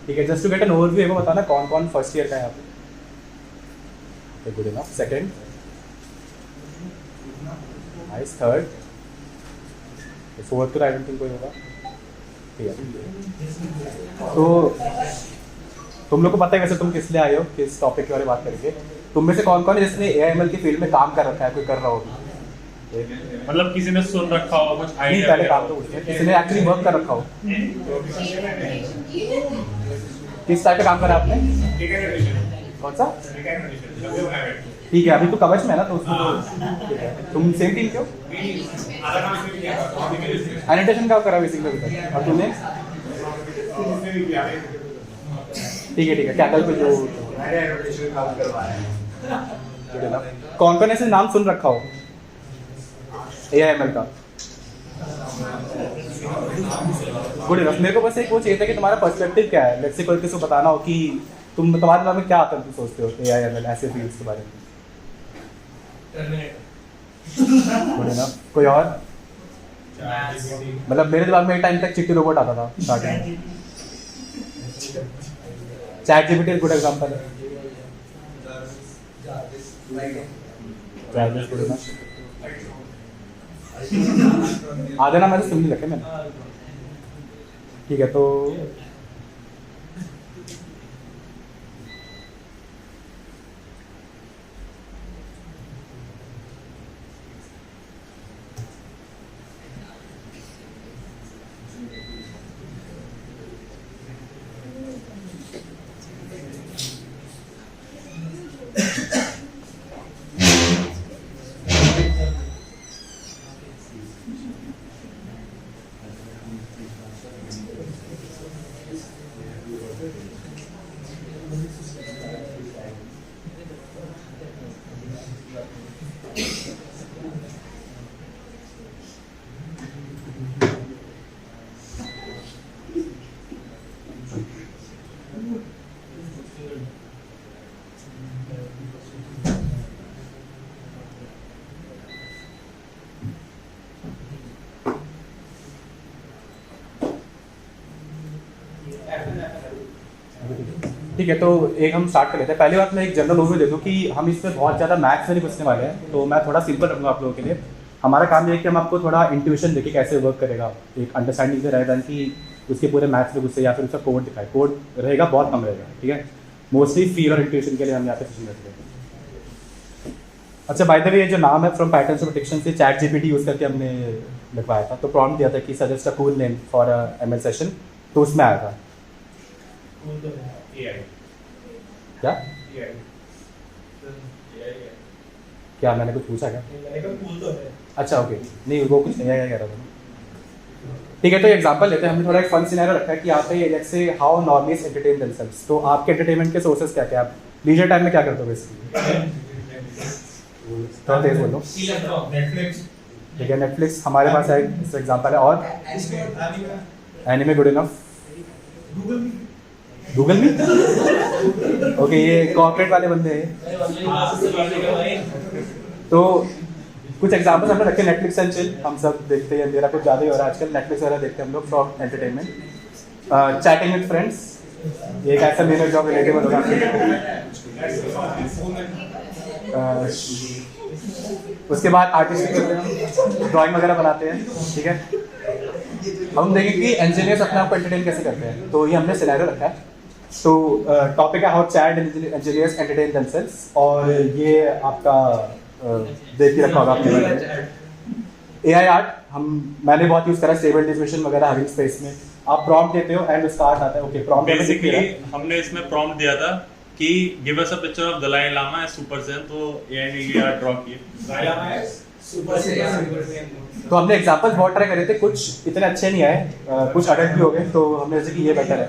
ठीक है, just to get an overview एक बार बताना कौन कौन फर्स्ट ईयर का है यहाँ पे? Good enough. Second, nice. Third, fourth तो आई डोंट थिंक कोई होगा। ठीक है, तो तुम लोग को पता है वैसे तुम किस लिए आए हो, किस टॉपिक के बारे में बात करेंगे। तुम में से कौन कौन है जिसने AIML की फील्ड में काम कर रखा है, कोई कर रहा होगा? मतलब किसी ने सुन रखा हो कुछ नहीं, आइडिया? पहले काम तो पूछते, किसी ने एक्चुअली वर्क कर रखा हो। किस टाइप का काम करा आपने? कौन सा? ठीक है, अभी तो कवच में है ना, तो उसको तो तुम सेम टीम क्यों? एनिटेशन का करा बेसिकली अभी तक, और तूने? ठीक है, कैटल पे जो कौन कौन ऐसे नाम सुन रखा हो AIML का? Good enough. मेरे को बस एक वो चाहिए था कि तुम्हारा पर्सपेक्टिव क्या है। लेट्स से कोई किसी को बताना हो कि तुम्हारे दिमाग में क्या आता है, तुम सोचते हो AIML ऐसे फील्ड्स के बारे में। Good enough. कोई और? मतलब मेरे दिमाग में एक टाइम तक चिट्टी रोबोट आता था स्टार्टिंग में। ChatGPT गुड एग्जांपल है। Good enough. आधे ना मैंने सुन नहीं रखे मैंने। ठीक है, तो ठीक है, तो एक हम स्टार्ट कर लेते हैं। पहली बात मैं एक जनरल ओवरव्यू दे दूं कि हम इसमें बहुत ज़्यादा मैथ्स में नहीं घुसने वाले हैं, तो मैं थोड़ा सिंपल रखूँगा आप लोगों के लिए। हमारा काम ये है कि हम आपको थोड़ा इंट्यूशन देखें कैसे वर्क करेगा, एक अंडरस्टैंडिंग से रहेगा कि उसके पूरे मैथ्स में घुसे या फिर उसका कोड दिखाए। कोड रहेगा बहुत कम रहेगा, ठीक है। मोस्टली फील और इंट्यूशन के लिए हम यहाँ पे सेशन रखते हैं। अच्छा, बाय द वे ये जो नाम है फ्रॉम पैटर्न्स ऑफ प्रेडिक्शन से ChatGPT यूज़ करके हमने लिखवाया था। तो प्रॉम्प्ट दिया था कि suggest a cool name for ML session, तो उसमें आया था क्या? क्या मैंने कुछ पूछा क्या? अच्छा, ओके, नहीं वो कुछ नहीं है, कह रहा था। ठीक है, तो एग्जांपल लेते हैं। हमने थोड़ा एक फन सिनेरियो रखा है कि यहाँ पे let's say how नॉर्मलीज entertain themselves. तो आपके एंटरटेनमेंट के सोर्सेज क्या क्या? आप लीजर टाइम में क्या करते हो बेसिकली? थोड़ा तेज बोलो। ठीक है, नेटफ्लिक्स हमारे पास है, इस एग्जांपल है। और anime, good enough. Google Meet okay, ये कॉर्पोरेट वाले बंदे हैं। तो कुछ एग्जांपल्स हमने रखे, नेटफ्लिक्स एंड चिल हम सब देखते हैं। मेरा कुछ ज़्यादा ही हो रहा है आजकल, नेटफ्लिक्स वगैरह देखते हैं हम लोग for entertainment. Chatting with friends, ये एक ऐसा मेरा जॉब रिलेटेबल होगा। उसके बाद आर्टिस्टिक करते हैं, ड्राइंग वगैरह बनाते हैं, ठीक है। हम देखेंगे कि इंजीनियर्स अपने आप को एंटरटेन कैसे करते हैं। तो ये हमने सिनेरियो रखा है। तो टॉपिक है how chat engineers entertain themselves, और ये आपका देख के रखा होगा आपने। AI आर्ट मैंने बहुत यूज़ करा, स्टेबल डिफिनेशन वगैरह हविंग स्पेस में। आप प्रॉम्प्ट देते हो एंड उसका आर्ट आता है। ओके, प्रॉम्प्ट बेसिकली हमने इसमें प्रॉम्प्ट दिया था कि give us a picture of Dalai Lama as Super Saiyan, तो AI ने ये आर्ट ड्रॉ किया। Dalai Lama as Super Saiyan. तो हमने एग्जांपल्स बहुत ट्राई करे थे, कुछ इतने अच्छे नहीं आए, कुछ अडल्ट भी हो गए। तो हमने जैसे कि ये बेटर है,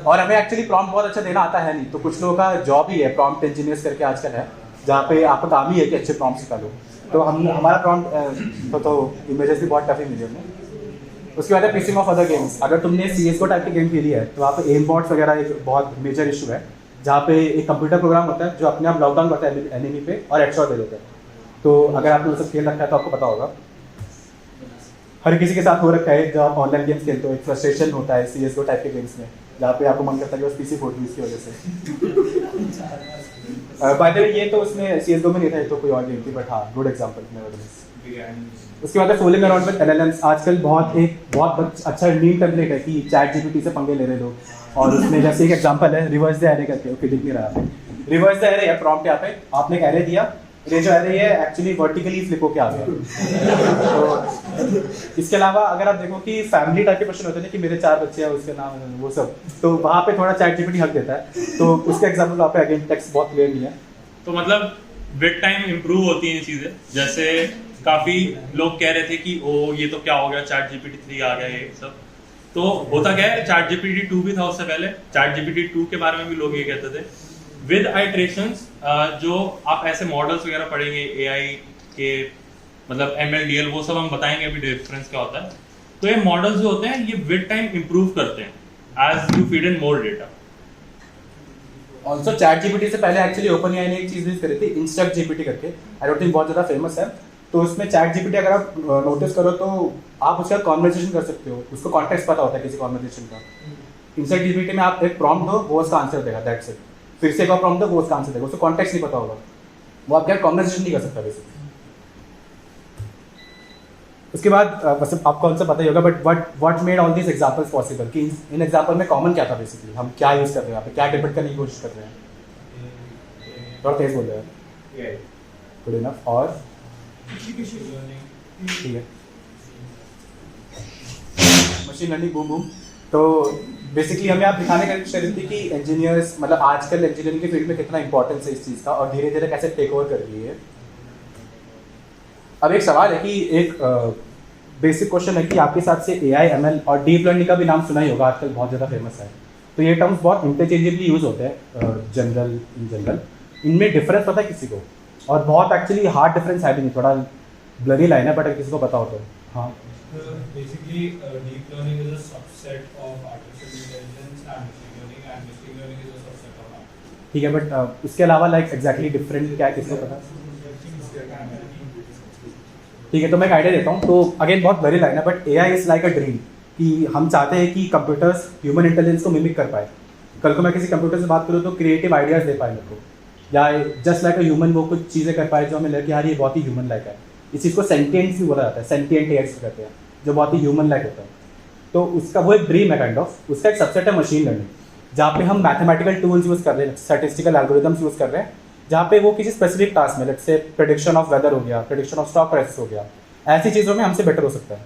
और हमें एक्चुअली प्रॉम्प्ट बहुत अच्छा देना आता है नहीं। तो कुछ लोगों का जॉब ही है प्रॉम्प्ट इंजीनियर्स करके आजकल है, जहाँ पे आपका काम ही है कि अच्छे प्रॉम्प्ट निकालो। तो हमारा प्रॉम्प्ट तो इमेजेस भी बहुत टफ ही मिली हमें। उसके बाद है पिसिंग ऑफ अदर गेम्स। अगर तुमने CSGO टाइप की गेम खेली है तो वहाँ पे एम बॉट्स वगैरह एक बहुत मेजर इशू है, जहाँ पे एक कंप्यूटर प्रोग्राम होता है जो अपने आप लॉकडाउन करता है एनिमी पे और हेडशॉट दे देता है। तो अगर आपने वो सब खेल रखा है तो आपको पता होगा, हर किसी के साथ हो रखा है जब आप ऑनलाइन गेम्स खेलते हो, एक फ्रस्ट्रेशन होता है CSGO टाइप के गेम्स में जहाँ पे आपको मन करता है कि बस पीसी फोड़ दूँ इसकी वजह से। बाय द वे ये तो उसमें CSGO में नहीं था, ये तो कोई और गेम थी, बट हाँ गुड एग्जांपल नेवरदलेस। उसके बाद फूलिंग अराउंड विद LLMs आजकल बहुत अच्छा मीम टेम्पलेट है कि ChatGPT से पंगे ले रहे लोग, और उसमें जैसे एक एग्जांपल है रिवर्स द एरे करके, ओके दिख नहीं रहा है, रिवर्स द एरे है प्रॉम्प्ट यहाँ पे, आपने एक एरे दिया, ये जो एरे है एक्चुअली वर्टिकली फ्लिप होके आ गया। तो इसके अलावा अगर आप देखो कि फैमिली टाइप के क्वेश्चन होते हैं कि मेरे 4 बच्चे हैं उसके नाम वो सब, तो वहाँ पे थोड़ा ChatGPT हक देता है, तो उसका एग्जाम्पल वहाँ पे अगेन टेक्स्ट बहुत क्लियर नहीं है। तो मतलब विद टाइम इम्प्रूव होती हैं चीजें, जैसे काफी लोग कह रहे थे कि ओ ये तो क्या हो गया ChatGPT 3 आ गया ये सब, तो होता क्या है ChatGPT 2 भी था उससे पहले, ChatGPT 2 के बारे में भी लोग ये कहते थे विद आइट्रेशंस, जो आप ऐसे मॉडल्स वगैरह पढ़ेंगे AI के, मतलब ML DL वो सब हम बताएंगे अभी डिफरेंस क्या होता है। तो ये मॉडल्स जो होते हैं ये विद टाइम इम्प्रूव करते हैं as you feed in more data. Also ChatGPT से पहले एक्चुअली OpenAI ने एक चीज़ यूज करी थी, InstructGPT करके, आई डोंट थिंक बहुत ज़्यादा फेमस है। तो उसमें ChatGPT अगर आप नोटिस करो तो आप उसका कॉन्वर्सेशन कर सकते हो, उसको कॉन्टेक्स्ट पता होता है किसी कॉन्वर्सेशन का। InstructGPT में आप एक प्रॉम्प्ट दो, वो उसका आंसर देगा, दैट्स इट। फिर से एक और प्रॉम्प्ट दो, वो उसका आंसर देगा, उसको कॉन्टेक्स्ट नहीं पता होगा, वो आपके कॉन्वर्सेशन नहीं कर सकता बेसिकली। उसके बाद वैसे आपको कौन सा पता ही होगा, but what made all this examples possible, कि इन एग्जांपल में कॉमन क्या था बेसिकली, हम क्या यूज कर रहे हैं यहाँ पे, क्या डिपेंड करने की कोशिश कर रहे हैं। थोड़ा तेज बोल रहे हैं, गुड इनफ। और ठीक है, मशीन लर्निंग बूम बूम। तो बेसिकली हमें आप दिखाने का कोशिश कर रही थी कि इंजीनियर्स, मतलब आजकल इंजीनियरिंग के फील्ड में कितना इंपॉर्टेंस है इस चीज़ का, और धीरे धीरे कैसे टेक ओवर कर रही है। अब एक सवाल है कि एक बेसिक क्वेश्चन है कि आपके हिसाब से AI ML और डीप लर्निंग का भी नाम सुना ही होगा, आजकल बहुत ज़्यादा फेमस है। तो ये टर्म्स बहुत इंटरचेंजेबली यूज होते हैं इन जनरल। इनमें डिफरेंस पता है किसी को, और बहुत एक्चुअली हार्ड डिफरेंस है भी नहीं, थोड़ा ब्लरी लाइन है, बट अगर किसी को पता हो तो। हाँ, basically deep learning is a subset of artificial intelligence and machine learning is a subset of art. ठीक है, बट उसके अलावा लाइक एग्जैक्टली डिफरेंट क्या है किसको पता? ठीक है, तो मैं एक आइडिया देता हूँ। तो अगेन बहुत ब्लरी लाइन है, but AI is like a dream, कि हम चाहते हैं कि कंप्यूटर्स ह्यूमन इंटेलिजेंस को मिमिक कर पाए। कल को मैं किसी कंप्यूटर से बात करूँ तो क्रिएटिव आइडियाज़ दे पाए मेरे को, या जस्ट लाइक अ ह्यूमन वो कुछ चीज़ें कर पाए जो हमें लगे यार ये बहुत ही ह्यूमन लाइक है। इस चीज़ को सेंटिएंट भी बोला जाता है, सेंटिएंट AI कहते हैं, जो बहुत ही ह्यूमन लाइक होता है। तो उसका वो एक ड्रीम है काइंड ऑफ। उसका एक सबसेट है मशीन लर्निंग, जहाँ पे हम मैथमेटिकल टूल्स यूज़ कर रहे हैं, स्टैटिस्टिकल एल्गोरिदम्स यूज़ कर रहे हैं, जहाँ पे वो किसी स्पेसिफिक टास्क में, let's say prediction of weather हो गया, प्रेडिक्शन ऑफ स्टॉक प्राइसेस हो गया, ऐसी चीज़ों में हमसे बेटर हो सकता है।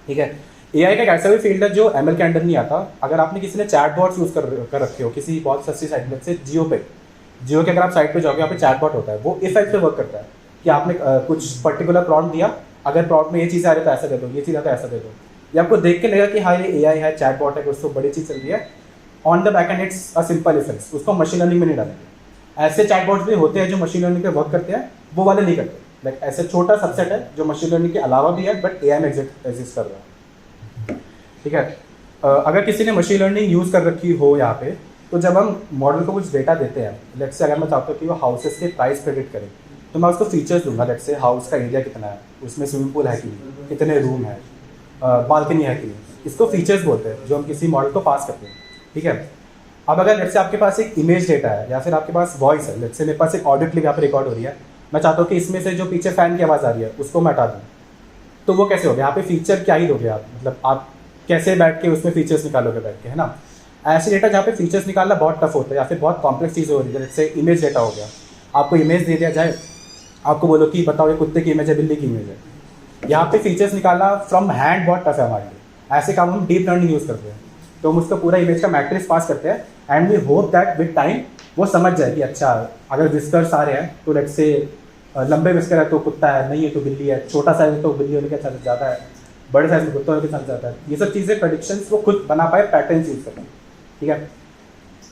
ठीक है, AI का एक ऐसा भी फील्ड है जो ML के अंडर नहीं आता। अगर आपने किसी ने चैट बॉट्स यूज़ कर रखे हो किसी बहुत सस्ती साइट में, जैसे जियो के अगर आप साइट पे जाओगे, यहाँ पे चैट बॉट होता है, वो इस टाइप से वर्क करता है कि आपने कुछ पर्टिकुलर प्रॉम्प्ट दिया, अगर प्रॉम्प्ट में ये चीज़ आ रही है तो ऐसा दे दो, ये चीज़ आ तो ऐसा दे दो। ये आपको देख के लगेगा कि हाँ ये AI है, चैट बॉट है, कुछ तो बड़ी चीज़ चल रही है। On the back and it's a simple effects, उसको मशीन लर्निंग में नहीं डालेंगे। ऐसे चैट बॉट्स भी होते हैं जो मशीन लर्निंग पे वर्क करते हैं, वो वाले नहीं करते। लाइक ऐसे छोटा सबसेट है जो मशीन लर्निंग के अलावा भी है, बट AI में एग्जिस्ट कर रहा है। ठीक है, अगर किसी ने मशीन लर्निंग यूज़ कर रखी हो यहाँ पे, तो जब हम मॉडल को कुछ डेटा देते हैं, लेट्स से अगर मैं चाहता हूँ कि वो हाउसेस के प्राइस प्रेडिक्ट करें, तो मैं उसको फीचर्स दूंगा। लेट्स से हाउस का एरिया कितना है, उसमें स्विमिंग पूल है कि नहीं, कितने रूम है, बालकनी है कि नहीं, इसको फीचर्स बोलते हैं जो हम किसी मॉडल को पास करते हैं। ठीक है, अब अगर लेट्स से आपके पास एक इमेज डेटा है या फिर आपके पास वॉइस है, लेट्स से मेरे पास एक ऑडियो क्लिप यहाँ पर रिकॉर्ड हो रही है, मैं चाहता हूँ कि इसमें से जो पीछे फैन की आवाज़ आ रही है उसको मैं हटा दूँ, तो वो कैसे होगा? यहाँ पे फीचर क्या ही दोगे आप, मतलब आप कैसे बैठ के उसमें फीचर्स निकालोगे बैठ के, है ना। ऐसे डेटा जहाँ पे फीचर्स निकालना बहुत टफ होता है, या फिर बहुत कॉम्प्लेक्स चीज़ हो रही है, जैसे इमेज डेटा हो गया, आपको इमेज दे दिया जाए, आपको बोलो कि बताओ ये कुत्ते की इमेज है, बिल्ली की इमेज है, यहाँ पे फीचर्स निकालना फ्रॉम हैंड बहुत टफ है हमारे लिए। ऐसे काम हम डीप लर्निंग यूज़ करते हैं, तो हम उसका पूरा इमेज का मैट्रिक्स पास करते हैं, and we hope that with time वो समझ जाए कि अच्छा अगर विस्कर्स आ रहे हैं तो लेट्स से लंबे विस्कर है तो कुत्ता है, नहीं है तो बिल्ली है, छोटा साइज है तो बिल्ली होने के चांसेस ज़्यादा है, बड़े साइज में कुत्ता होने के चांसेस ज़्यादा है। ये सब चीज़ें प्रेडिक्शंस वो खुद बना पाए, पैटर्न्स यूज़ करते हैं। ठीक है,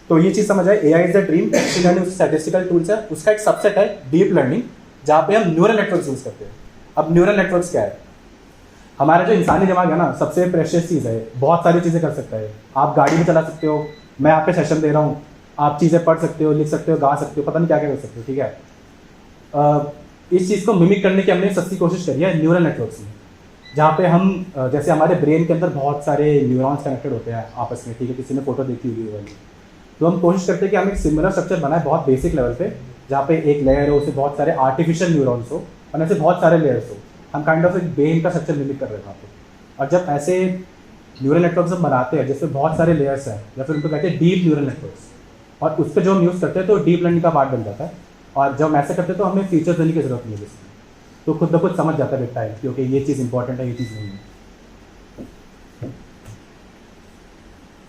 तो ये चीज़ समझ आए, AI is the dream, machine learning statistical tools है, उसका एक सबसेट है डीप लर्निंग, जहाँ पे हम न्यूरल नेटवर्क्स यूज़ करते हैं। अब न्यूरल नेटवर्क्स क्या है? हमारा जो इंसानी दिमाग है ना, सबसे प्रेशियस चीज़ है, बहुत सारी चीज़ें कर सकता है। आप गाड़ी भी चला सकते हो, मैं आप पे सेशन दे रहा हूँ, आप चीज़ें पढ़ सकते हो, लिख सकते हो, गा सकते हो, पता नहीं क्या क्या कर सकते हो। ठीक है, इस चीज़ को मिमिक करने की हमने सस्ती कोशिश करी है न्यूरल नेटवर्क्स में, जहाँ पे हम जैसे हमारे ब्रेन के अंदर बहुत सारे न्यूरॉन्स कनेक्टेड होते हैं आपस में, ठीक है, किसी ने फोटो देखी हुई वाली, तो हम कोशिश करते हैं कि हम एक सिमिलर स्ट्रक्चर बनाए बहुत बेसिक लेवल पे, जहाँ पे एक लेयर हो, उससे बहुत सारे आर्टिफिशियल न्यूरॉन्स हो और ऐसे बहुत सारे लेयर्स हो। हम काइंड ऑफ एक ब्रेन का स्ट्रक्चर मिमिक कर रहे हैं वहाँ पे। और जब ऐसे न्यूरल नेटवर्क्स हम बनाते हैं जिसमें बहुत सारे लेयर्स हैं, या फिर उनको कहते हैं डीप न्यूरल नेटवर्क्स, और उस पर जो हम यूज़ करते हैं तो डीप लर्निंग का पार्ट बन जाता है। और जब हम ऐसे करते हैं तो हमें फीचर्स देने की जरूरत नहीं है इसमें, तो खुद ब खुद समझ जाता है विद टाइम कि ओके ये चीज़ इंपॉर्टेंट है, ये चीज़ नहीं है।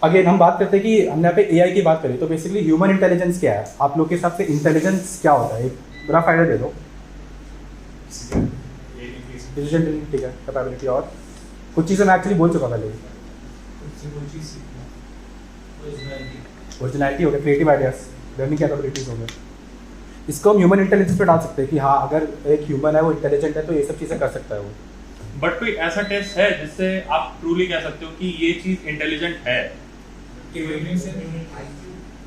अगेन हम बात करते हैं कि हमने यहाँ पे एआई की बात करी, तो बेसिकली ह्यूमन इंटेलिजेंस क्या है, आप लोग के हिसाब से इंटेलिजेंस क्या होता है, एक रफ आइडिया दे दो। डिसीजन टेकिंग, ठीक है, कैपेबिलिटी, और कुछ चीज़ें मैं एक्चुअली बोल चुका पहले। ओरिजिनलिटी हो गया, क्रिएटिव आइडियाज, लर्निंग कैपेबिलिटीज हो गए। इसको हम ह्यूमन इंटेलिजेंस पे डाल सकते हैं कि हाँ अगर एक ह्यूमन है वो इंटेलिजेंट है तो ये सब चीज़ें कर सकता है वो। बट कोई ऐसा टेस्ट है जिससे आप ट्रूली कह सकते हो कि ये चीज इंटेलिजेंट है?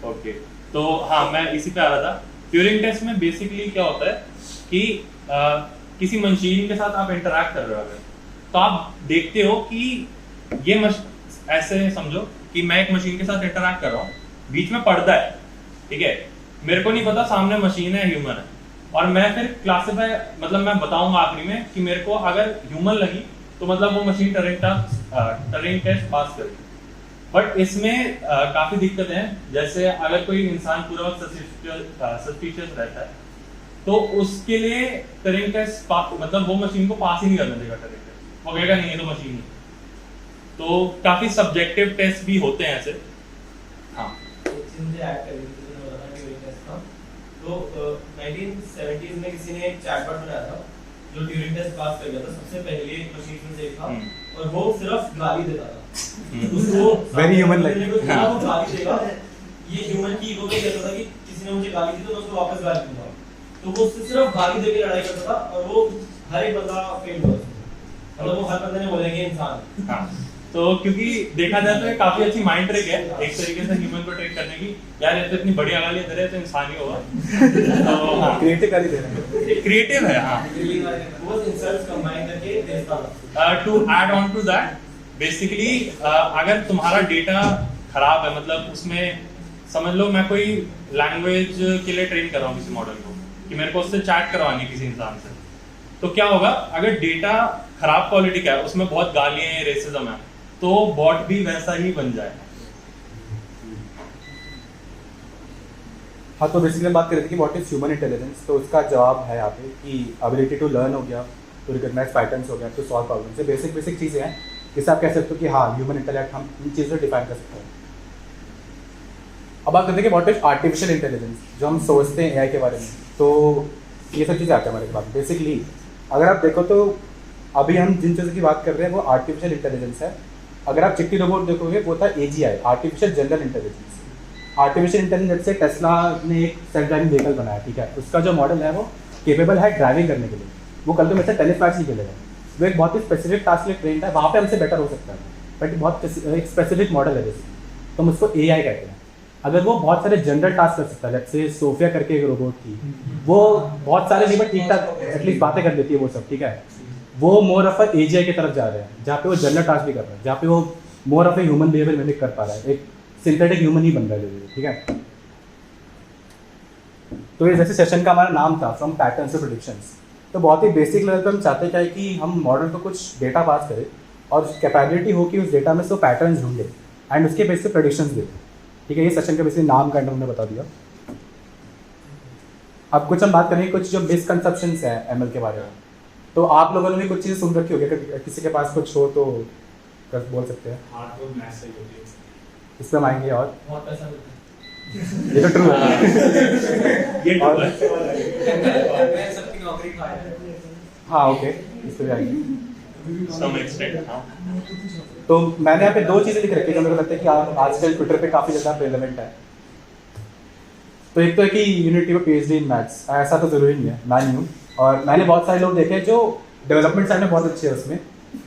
ओके, तो हाँ मैं इसी पे आ रहा था। ट्यूरिंग टेस्ट में बेसिकली क्या होता है कि किसी मशीन के साथ आप इंटरैक्ट कर रहे हो, अगर तो आप देखते हो कि ये ऐसे समझो कि मैं एक मशीन के साथ इंटरैक्ट कर रहा हूँ, बीच में पर्दा है, ठीक है, मेरे को नहीं पता सामने मशीन है ह्यूमन है, और मैं फिर क्लासिफाई मतलब मैं बताऊंगा आखिरी में कि मेरे को अगर ह्यूमन लगी तो मतलब वो मशीन टरिंग टेस्ट पास करेगी। बट इसमें काफी दिक्कतें हैं, जैसे अगर कोई इंसान पूरा वक्त सस्पिशियस रहता है तो उसके लिए टरिंग टेस्ट मतलब वो मशीन को पास ही नहीं करने देगा, टरिंग टेस्ट वो कहेगा नहीं ये तो मशीन ही। तो काफी सब्जेक्टिव टेस्ट भी होते हैं ऐसे। हाँ, तो 1970s में किसी ने एक चैटबॉट बनाया था जो ट्यूरिंग टेस्ट पास कर गया था, सबसे पहले मशीन में से एक था, और वो सिर्फ गाली देता था उसको, वेरी ह्यूमन लाइक, वो गाली देगा, ये ह्यूमन की ईगो पे कहता था कि किसी ने मुझे गाली दी तो मैं उसको वापस गाली दूंगा, तो वो उससे सिर्फ गाली देके लड़ाई करता था, और वो हर एक बंदा फेल हुआ, मतलब वो हर बंदे ने बोलेंगे इंसान। हाँ, तो क्योंकि देखा जाए तो ये काफी अच्छी माइंड ट्रिक है एक तरीके से ह्यूमन को ट्रिक करने की, यार ये तो इतनी बढ़िया गाली दे रहे हैं तो इंसान ही होगा। तो हाँ, क्रिएटिव गाली दे रहे हैं, क्रिएटिव है। हाँ, वो इंसल्ट्स कंबाइन करके देता था। To add on to that, basically अगर तुम्हारा डेटा खराब है, मतलब उसमें समझ लो मैं कोई लैंग्वेज के लिए ट्रेन कर रहा हूँ किसी मॉडल को कि मेरे को उससे चैट करवानी किसी इंसान से, तो क्या होगा अगर डेटा खराब क्वालिटी का है, उसमें बहुत गालियां हैं, रेसिज्म है, तो बॉट भी वैसा ही बन जाए। हाँ, तो बेसिकली हम बात कर रहे थे कि व्हाट इज ह्यूमन इंटेलिजेंस, तो उसका जवाब है यहाँ पे कि एबिलिटी टू लर्न हो गया, टू रिकॉग्नाइज पैटर्न्स हो गया, टू सॉल्व प्रॉब्लम्स। ये बेसिक चीज़ें हैं जिससे आप कह सकते हो कि हाँ ह्यूमन इंटेलेक्ट हम इन चीज़ों को डिफाइन कर सकते हैं। अब बात करते हैं कि व्हाट इज आर्टिफिशियल इंटेलिजेंस, जो हम सोचते हैं एआई के बारे में, तो ये सब चीज़ें आती हैं हमारे दिमाग। बेसिकली अगर आप देखो तो अभी हम जिन चीज़ों की बात कर रहे हैं वो आर्टिफिशियल इंटेलिजेंस है। अगर आप चिट्टी रोबोट देखोगे वो था AGI, artificial general intelligence. Artificial intelligence से टेस्ला ने एक सेल्फ ड्राइविंग व्हीकल बनाया, ठीक है, उसका जो मॉडल है वो केपेबल है ड्राइविंग करने के लिए, वो कल तो मेरे से टेनिस मैच नहीं खेलेगा, वो एक बहुत ही स्पेसिफिक टास्क के लिए ट्रेंड है, वहाँ पे हमसे बेटर हो सकता है, बट बहुत एक स्पेसिफिक मॉडल है जैसे, तो हम उसको AI कहते हैं। अगर वो बहुत सारे जनरल टास्क कर सकता है, जैसे सोफिया करके एक रोबोट थी, वो बहुत सारे नहीं बट ठीक ठाक एटलीस्ट बातें कर लेती है वो सब, ठीक है, वो मोर ऑफ AGI की तरफ जा रहे हैं, जहाँ पे वो जनरल टास्क भी कर रहा है, जहाँ पे वो more of human behaviour mimic कर पा रहा है, एक सिंथेटिक ह्यूमन ही बन रहा है, ठीक है। तो ये जैसे सेशन का हमारा नाम था फ्रॉम पैटर्न्स टू प्रेडिक्शंस, तो बहुत ही बेसिक लेवल पे हम चाहते क्या है कि हम मॉडल को कुछ डेटा पास करें और कैपेबिलिटी हो कि उस डेटा में से पैटर्न्स ढूंढे एंड उसके बेस पे प्रेडिक्शंस दे, ठीक है। ये सेशन का बेसिक नाम का हमने बता दिया। अब कुछ हम बात करेंगे कुछ जो मिसकंसेप्शंस हैं ML के बारे में, तो आप लोगों ने भी कुछ चीज़ें सुन रखी होगी, अगर किसी के पास कुछ हो तो बोल सकते हैं। हार्डकोर मैथ्स सही होती है, इस पर हम आएंगे, और बहुत पैसा मिलता है। ये तो ट्रू है। ये और मैं सबकी नौकरी खाया। हाँ ओके, इस पर भी आएंगे। Some extent. हाँ, तो मैंने यहाँ पे दो चीज़ें लिख रखी है जो मेरे को लगता है कि आजकल ट्विटर पे काफ़ी ज़्यादा रेलेवेंट है। तो एक तो है कि यूनिटी में PhD इन मैथ्स, ऐसा तो ज़रूरी नहीं है, मैं नहीं हूँ, और मैंने बहुत सारे लोग देखे जो डेवलपमेंट साइड में बहुत अच्छे हैं उसमें,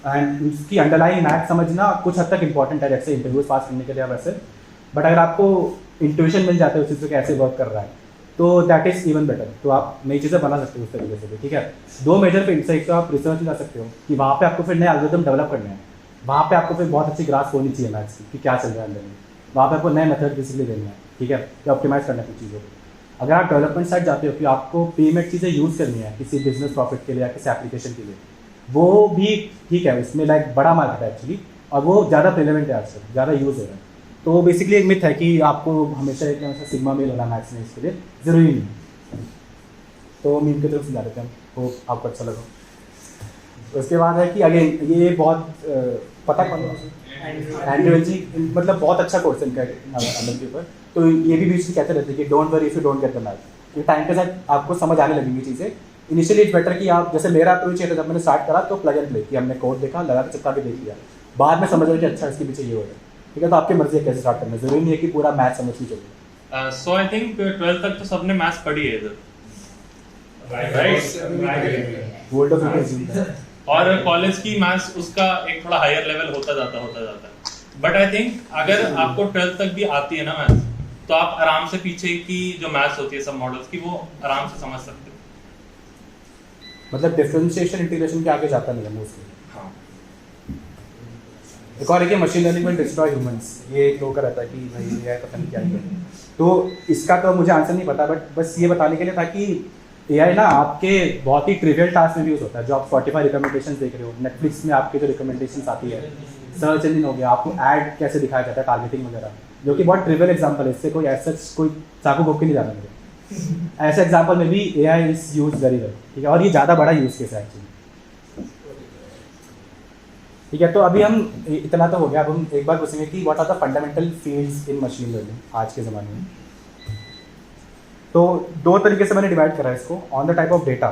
एंड उसकी अंडरलाइन मैथ समझना कुछ हद तक इंपॉर्टेंट है, जैसे इंटरव्यूज पास करने के लिए वैसे, बट अगर आपको इंट्यूशन मिल जाता है उस चीज़ को कैसे वर्क कर रहा है, तो दैट इज़ इवन बेटर। तो आप नई चीज़ें बना सकते हो उस तरीके से भी, ठीक है। 2 मेजर फील्ड से, एक तो आप रिसर्च में जा सकते हो कि वहाँ पे आपको फिर नए एल्गोरिथम डेवलप करने हैं, वहाँ पे आपको फिर बहुत अच्छी ग्रास्प होनी चाहिए मैथ्स की कि क्या चल रहा है अंदर में, वहाँ पे आपको नए मेथड बेसिकली देने हैं, ठीक है, या ऑप्टिमाइज करना है कुछ चीज़ों को। अगर आप डेवलपमेंट साइड जाते हो कि आपको पेमेंट चीज़ें यूज़ करनी है किसी बिजनेस प्रॉफिट के लिए या किसी एप्लीकेशन के लिए, वो भी ठीक है, उसमें लाइक बड़ा मार्केट है एक्चुअली, और वो ज़्यादा रिलेवेंट है आजकल, ज़्यादा यूज़ हो रहा है। तो बेसिकली एक मिथ है कि आपको हमेशा एक हमेशा सिग्मा मेल होना मैथ्स में, इसके लिए ज़रूरी नहीं। तो मीम की तरफ से जा रहे थे हम, होप आपको अच्छा लगा। उसके बाद है कि अगेन ये बहुत पता कौन एंड्रयू जी, मतलब बहुत अच्छा कोर्स है इनका अलग के ऊपर। तो ये भी बीच में कहते रहते हैं कि don't worry if you don't get the math, ये टाइम के साथ आपको समझ आने लगेंगी चीज़ें। इनिशियली इट्स बेटर कि आप, जैसे मेरा अप्रोच है, जब मैंने स्टार्ट करा तो प्लग एंड प्ले कि हमने कोड देखा, लगा के चिपका के देख लिया, बाद में समझ आया कि अच्छा इसके पीछे ये हो रहा है, ठीक है। तो आपकी मर्जी है कैसे स्टार्ट करना, जरूरी नहीं है कि पूरा मैथ समझनी चाहिए। सो आई थिंक 12th तक तो सबने मैथ्स पढ़ी है इधर, वर्ल्ड ऑफ इट और कॉलेज की मैथ्स उसका एक थोड़ा हायर लेवल होता जाता है। बट आई थिंक अगर आपको 12th तक भी आती है ना मैथ्स, तो आप आराम से पीछे की जो मैथ्स होती है सब मॉडल्स की, वो आराम से समझ सकते हो। मतलब डिफरेंशिएशन इंटीग्रेशन के आगे जाता नहीं है मोस्टली। हाँ, एक और एक machine learning will destroy humans, ये एक लोग का रहता है कि भाई ये पता नहीं क्या है। तो इसका तो मुझे आंसर नहीं पता, बट बस ये बताने के लिए था कि एआई ना आपके बहुत ही ट्रिवियल टास्क में भी यूज होता है। जो आप 45 रिकमेंडेशन देख रहे हो, नेटफ्लिक्स में आपके जो रिकमेंडेशन आती है, सर्च इंजन हो गया, आपको ऐड कैसे दिखाया जाता है, टारगेटिंग वगैरह, जो कि बहुत ट्रिवियल एग्जांपल है, इससे कोई ऐसा कोई चाकू भोग के नहीं जाना मुझे। ऐसे एग्जांपल में भी AI is use very well, ठीक है, और ये ज़्यादा बड़ा यूज केस है एक्चुअली, ठीक है। तो अभी हम इतना तो हो गया, अब हम एक बार पूछेंगे कि what are the fundamental fields in machine learning आज के ज़माने में। तो 2 तरीके से मैंने डिवाइड करा है इसको on the type of data.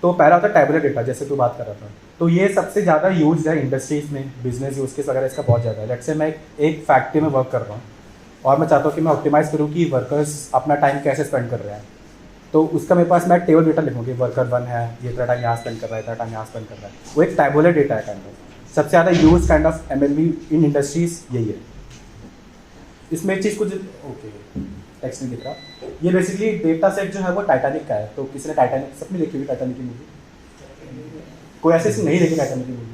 तो पहला होता है टैबुलर डेटा, जैसे तू बात कर रहा था, तो ये सबसे ज़्यादा यूज है इंडस्ट्रीज में, बिजनेस यूज केस वगैरह इसका बहुत ज़्यादा है। लेट्स से मैं एक फैक्ट्री में वर्क कर रहा हूँ और मैं चाहता हूँ कि मैं ऑप्टिमाइज़ करूँ कि वर्कर्स अपना टाइम कैसे स्पेंड कर रहे हैं। तो उसका मेरे पास मैं टेबल डेटा लिखूँगी, वर्कर 1 है, ये इतना टाइम यहाँ स्पेंड कर रहा है, इतना टाइम यहाँ स्पेंड कर रहा है, वो एक टैबुलर डेटा है काइंड ऑफ। सबसे ज़्यादा use kind of MLB in industries यही है। इसमें एक चीज़ कुछ टेक्स्ट नहीं दिख रहा, ये बेसिकली डेटा सेट जो है वो टाइटैनिक का है। तो किसी ने टाइटैनिक, सबने देखी हुई टाइटैनिक की मूवी? कोई ऐसे नहीं देखी टाइटैनिक की मूवी?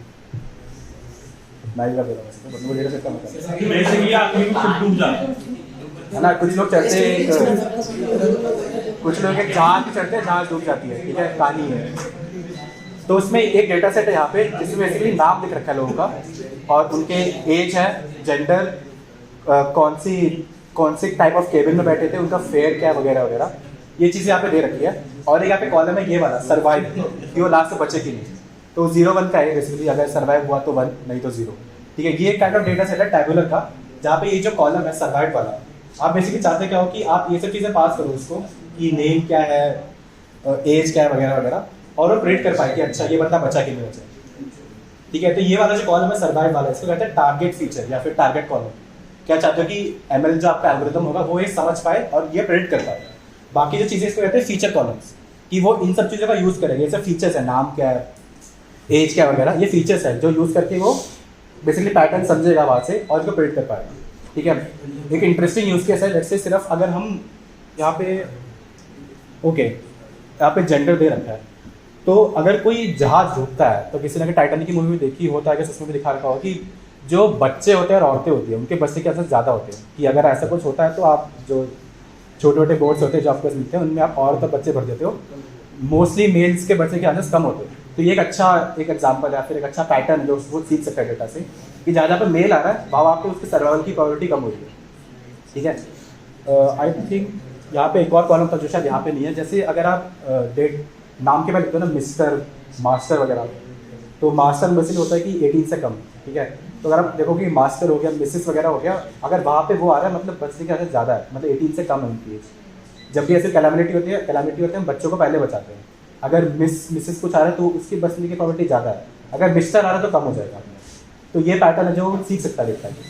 मैं भी कर दे रहा हूँ वैसे, तो वो डेटा सेट का मतलब बेसिकली आदमी को खुद डूब जाता है ना। कुछ लोग चढ़ते कुछ लोग एक जहाज पे चढ़ते हैं, जहाज डूब जाती है, ठीक है, कहानी है। तो उसमें एक डेटा सेट है यहाँ पे, जिसमें बेसिकली नाम लिख रखा है लोगों का, और उनके एज है, जेंडर, कौन सी टाइप ऑफ केबिन में बैठे थे, उनका फेयर क्या है, वगैरह वगैरह, ये चीज़ें यहाँ पे दे रखी है। और एक यहाँ पे कॉलम है ये वाला, सर्वाइव, कि वो लास्ट से बचे कि नहीं। तो 0-1 का है बेसिकली, अगर सर्वाइव हुआ तो 1, नहीं तो 0, ठीक है। ये काइंड ऑफ डेटा सेट है टैबुलर का, जहाँ पे ये जो कॉलम है सर्वाइव वाला, आप बेसिकली चाहते क्या हो कि आप ये सब चीज़ें पास करो उसको, कि नेम क्या है, एज क्या है, वगैरह वगैरह, और वो प्रिडिक्ट कर पाए कि अच्छा ये बंदा बचा कि नहीं बचा, ठीक है। तो ये वाला जो कॉलम है सर्वाइव वाला, इसको कहते हैं टारगेट फीचर या फिर टारगेट कॉलम। क्या चाहते हो कि ML जो आपका एल्गोरिथम होगा वो ये समझ पाए और ये प्रेडिक्ट कर पाए। बाकी जो चीज़ें इसको कहते हैं फीचर कॉलम्स, कि वो इन सब चीज़ों का यूज़ करेंगे। ये सब फीचर्स है, नाम क्या है, एज क्या वगैरह, ये फीचर्स है जो यूज़ करके वो बेसिकली पैटर्न समझेगा वहाँ से और इसको प्रेडिक्ट कर पाएगा, ठीक है। एक इंटरेस्टिंग यूज़ केस है, जैसे सिर्फ अगर हम यहाँ पे यहाँ पे जेंडर दे रखा है, तो अगर कोई जहाज डूबता है, तो किसी ने टाइटैनिक की मूवी में देखी होता है कि उसमें भी दिखा रखा हो कि जो बच्चे होते हैं और औरतें होती हैं, उनके बच्चे के चांसेस ज़्यादा होते हैं कि अगर ऐसा कुछ होता है तो आप जो छोटे छोटे बोर्ड्स होते हैं जो आपको मिलते हैं, उनमें आप औरत और बच्चे भर देते हो, मोस्टली मेल्स के बच्चे के चांसेस कम होते हैं। तो ये एक अच्छा एक एग्जाम्पल है, फिर एक अच्छा पैटर्न है जो वो सीख सकता है डेटा से, कि जहाँ पे मेल आ रहा है वहाँ पे उसके सर्वाइवल की प्रोबेबिलिटी कम हो रही है, ठीक है। आई थिंक यहाँ पे एक और कॉलम था जो शायद यहाँ पे नहीं है, जैसे अगर आप डेट नाम के बाद लिखते हो ना, मिस्टर, मास्टर वगैरह, तो मास्टर बेसिकली होता है कि 18 से कम, ठीक है। तो अगर आप देखो कि मास्टर हो गया, मिसेस वगैरह हो गया, अगर वहाँ पे वो आ रहा है मतलब बचने के चांसेस ज़्यादा है, मतलब 18 से कम है उनकी एज। जब भी ऐसी कैलामिटी होती है हम बच्चों को पहले बचाते हैं। अगर मिसेस कुछ आ रहा है तो उसकी बचने की प्रोबेबिलिटी ज़्यादा है, अगर मिस्टर आ रहा है तो कम हो जाएगा। तो ये पैटर्न है जो सीख सकता है डेटा की।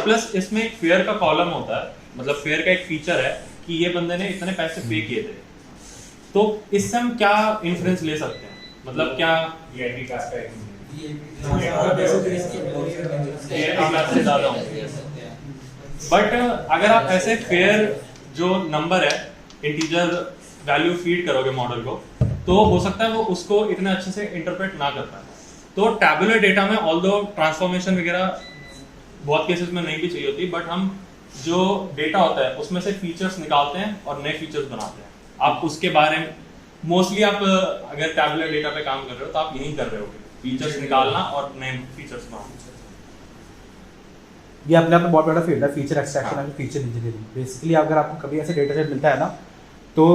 प्लस इसमें एक फेयर का कॉलम होता है, मतलब फेयर का एक फीचर है कि ये बंदे ने इतने पैसे पे किए थे, तो इससे हम क्या इन्फ्लुएंस ले सकते हैं, मतलब क्या बट अगर आप ऐसे फेयर जो नंबर है इंटीजर वैल्यू फीड करोगे मॉडल को, तो हो सकता है वो उसको इतने अच्छे से इंटरप्रेट ना कर पाए। तो टैबुलर डेटा में ऑल्दो ट्रांसफॉर्मेशन वगैरह बहुत केसेस में नहीं भी चाहिए होती, बट हम जो डेटा होता है उसमें से फीचर्स निकालते हैं और नए फीचर्स बनाते हैं। आप उसके बारे में मोस्टली आप अगर टैबुलर डेटा पे काम कर रहे हो तो आप यही कर रहे होगे, फीचर्स निकालना और नए फीचर्स बनाना। ये अपने आप में बहुत बड़ा फील्ड है, feature extraction and feature engineering. Basically अगर आपको कभी ऐसे डेटा सेट मिलता है ना, तो